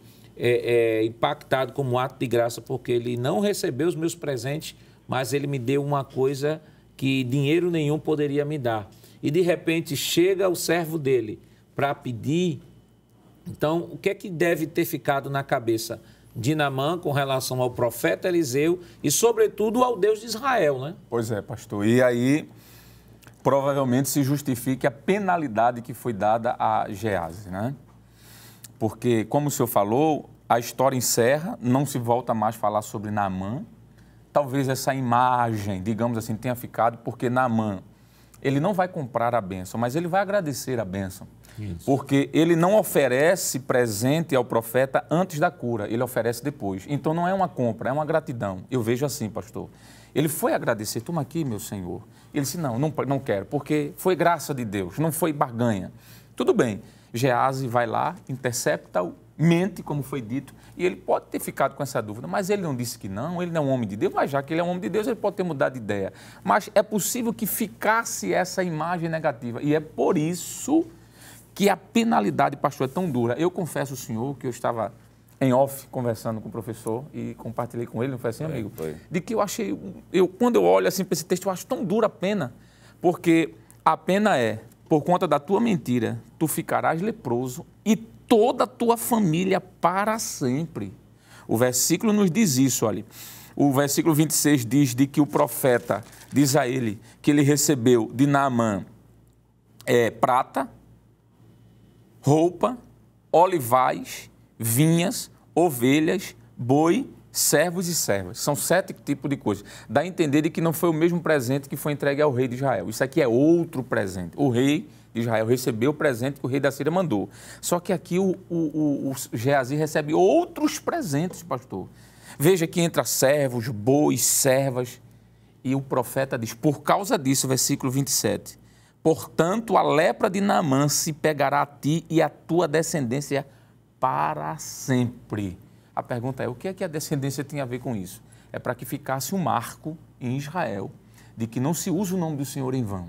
impactado como um ato de graça, porque ele não recebeu os meus presentes, mas ele me deu uma coisa que dinheiro nenhum poderia me dar. E, de repente, chega o servo dele para pedir. Então, o que é que deve ter ficado na cabeça de Naamã com relação ao profeta Eliseu e, sobretudo, ao Deus de Israel, né? Pois é, pastor. E aí, provavelmente, se justifique a penalidade que foi dada a Geazi, né? Porque, como o senhor falou, a história encerra, não se volta mais a falar sobre Naamã. Talvez essa imagem, digamos assim, tenha ficado porque Naamã, ele não vai comprar a bênção, mas ele vai agradecer a bênção. Isso. Porque ele não oferece presente ao profeta antes da cura, ele oferece depois. Então não é uma compra, é uma gratidão. Eu vejo assim, pastor. Ele foi agradecer, toma aqui, meu Senhor. Ele disse, não quero, porque foi graça de Deus, não foi barganha. Tudo bem, Geazi vai lá, intercepta-o, mente, como foi dito, e ele pode ter ficado com essa dúvida, mas ele não disse que não, ele não é um homem de Deus, mas já que ele é um homem de Deus, ele pode ter mudado de ideia. Mas é possível que ficasse essa imagem negativa, e é por isso que a penalidade, pastor, é tão dura. Eu confesso ao senhor que eu estava em off conversando com o professor e compartilhei com ele, não foi assim, amigo? Foi. De que eu achei, quando eu olho assim para esse texto, eu acho tão dura a pena, porque a pena é, por conta da tua mentira, tu ficarás leproso e toda a tua família para sempre. O versículo nos diz isso, olha. O versículo 26 diz de que o profeta diz a ele que ele recebeu de Naamã prata, roupa, olivais, vinhas, ovelhas, boi, servos e servas. São 7 tipos de coisas. Dá a entender de que não foi o mesmo presente que foi entregue ao rei de Israel. Isso aqui é outro presente. O rei de Israel recebeu o presente que o rei da Síria mandou. Só que aqui o Geazi recebe outros presentes, pastor. Veja que entra servos, bois, servas. E o profeta diz, por causa disso, versículo 27, portanto, a lepra de Naamã se pegará a ti e a tua descendência para sempre. A pergunta é, o que é que a descendência tem a ver com isso? É para que ficasse um marco em Israel de que não se usa o nome do Senhor em vão.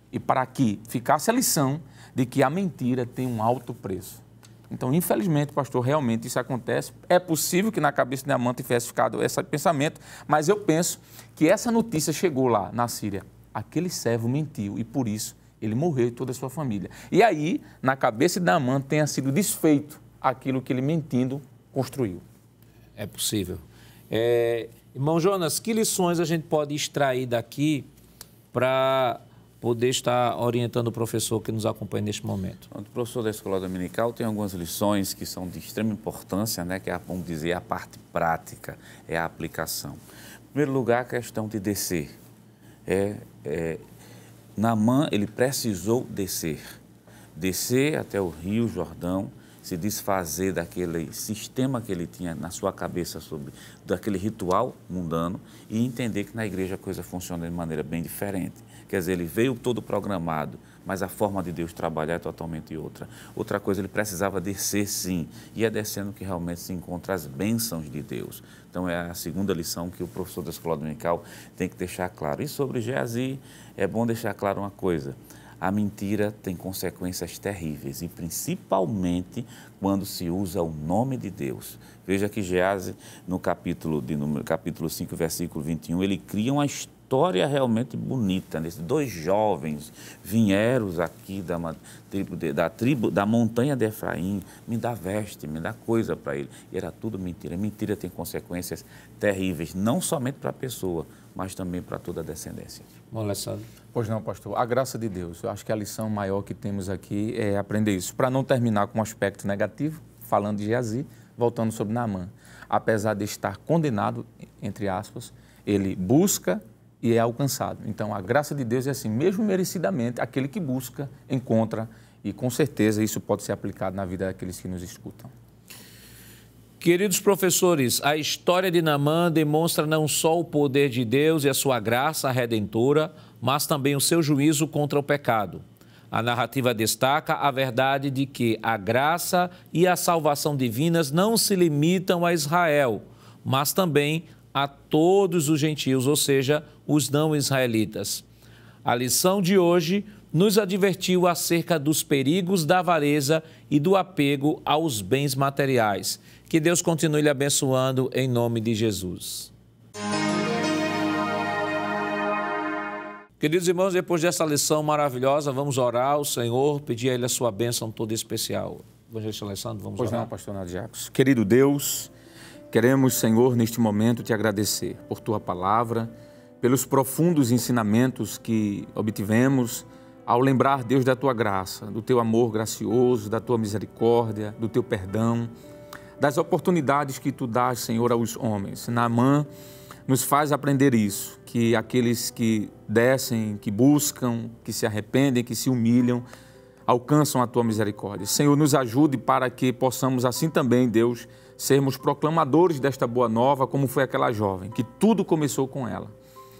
E para que ficasse a lição de que a mentira tem um alto preço. Então, infelizmente, pastor, realmente isso acontece. É possível que na cabeça de Naamã tivesse ficado esse pensamento, mas eu penso que essa notícia chegou lá na Síria. Aquele servo mentiu e por isso ele morreu e toda a sua família. E aí, na cabeça de Naamã, tenha sido desfeito aquilo que ele mentindo construiu. É possível. Irmão Jonas, que lições a gente pode extrair daqui para poder estar orientando o professor que nos acompanha neste momento? O professor da escola dominical tem algumas lições que são de extrema importância, né, que é, vamos dizer, a parte prática, é a aplicação. Em primeiro lugar, a questão de descer. Naamã, ele precisou descer até o Rio Jordão, se desfazer daquele sistema que ele tinha na sua cabeça daquele ritual mundano e entender que na igreja a coisa funciona de maneira bem diferente. Quer dizer, ele veio todo programado, mas a forma de Deus trabalhar é totalmente outra. Outra coisa, ele precisava descer sim, e é descendo que realmente se encontra as bênçãos de Deus. Então é a segunda lição que o professor da escola dominical tem que deixar claro. E sobre Geazi, é bom deixar claro uma coisa. A mentira tem consequências terríveis e principalmente quando se usa o nome de Deus. Veja que Geazi, no capítulo 5, versículo 21, ele cria uma história realmente bonita. Dois jovens vieram aqui da montanha de Efraim, me dá veste, me dá coisa para ele. E era tudo mentira. Mentira tem consequências terríveis, não somente para a pessoa, mas também para toda a descendência. Bom, Alessandro. Pois não, pastor. A graça de Deus. Eu acho que a lição maior que temos aqui é aprender isso. Para não terminar com um aspecto negativo, falando de Geazi, voltando sobre Naamã. Apesar de estar condenado, entre aspas, ele busca e é alcançado. Então, a graça de Deus é assim, mesmo merecidamente, aquele que busca, encontra, e com certeza isso pode ser aplicado na vida daqueles que nos escutam. Queridos professores, a história de Naamã demonstra não só o poder de Deus e a sua graça redentora, mas também o seu juízo contra o pecado. A narrativa destaca a verdade de que a graça e a salvação divinas não se limitam a Israel, mas também a todos os gentios, ou seja, os não israelitas. A lição de hoje nos advertiu acerca dos perigos da avareza e do apego aos bens materiais. Que Deus continue lhe abençoando em nome de Jesus. Queridos irmãos, depois dessa lição maravilhosa, vamos orar ao Senhor, pedir a Ele a sua bênção toda especial. Evangelista Alessandro, vamos orar. Pois não, pastor Nadio Jacques. Querido Deus, queremos, Senhor, neste momento te agradecer por tua palavra, pelos profundos ensinamentos que obtivemos ao lembrar, Deus, da tua graça, do teu amor gracioso, da tua misericórdia, do teu perdão, das oportunidades que tu dás, Senhor, aos homens. Naamã nos faz aprender isso, que aqueles que descem, que buscam, que se arrependem, que se humilham, alcançam a tua misericórdia. Senhor, nos ajude para que possamos assim também, Deus, sermos proclamadores desta boa nova, como foi aquela jovem, que tudo começou com ela.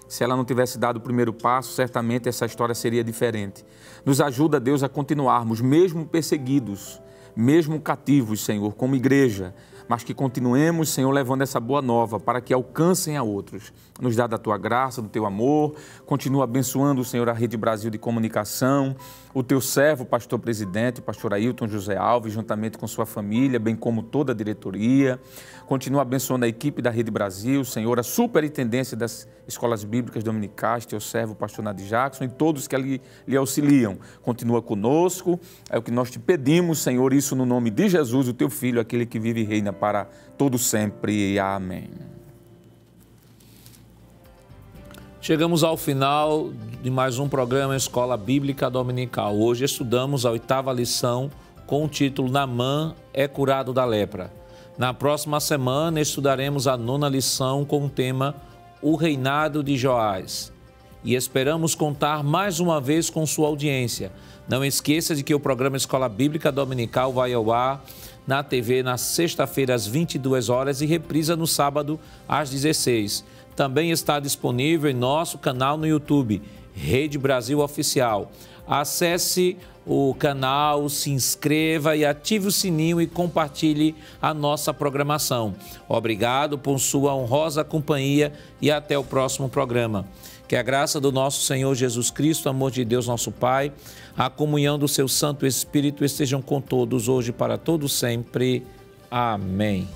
Se ela não tivesse dado o primeiro passo, certamente essa história seria diferente. Nos ajuda, Deus, a continuarmos, mesmo perseguidos, mesmo cativos, Senhor, como igreja, mas que continuemos, Senhor, levando essa boa nova para que alcancem a outros. Nos dá da tua graça, do teu amor, continua abençoando, Senhor, a Rede Brasil de Comunicação, o teu servo, pastor presidente, pastor Ailton José Alves, juntamente com sua família, bem como toda a diretoria. Continua abençoando a equipe da Rede Brasil, Senhor, a superintendência das escolas bíblicas dominicais, teu servo, pastor Nadio Jackson, e todos que lhe auxiliam. Continua conosco, é o que nós te pedimos, Senhor, isso no nome de Jesus, o teu Filho, aquele que vive e reina para todo sempre. Amém. Chegamos ao final de mais um programa Escola Bíblica Dominical. Hoje estudamos a 8ª lição com o título Naamã é curado da lepra. Na próxima semana estudaremos a 9ª lição com o tema O reinado de Joás. E esperamos contar mais uma vez com sua audiência. Não esqueça de que o programa Escola Bíblica Dominical vai ao ar na TV na sexta-feira às 22 horas e reprisa no sábado às 16. Também está disponível em nosso canal no YouTube, Rede Brasil Oficial. Acesse o canal, se inscreva e ative o sininho e compartilhe a nossa programação. Obrigado por sua honrosa companhia e até o próximo programa. Que a graça do nosso Senhor Jesus Cristo, o amor de Deus nosso Pai, a comunhão do seu Santo Espírito estejam com todos hoje para todo sempre. Amém.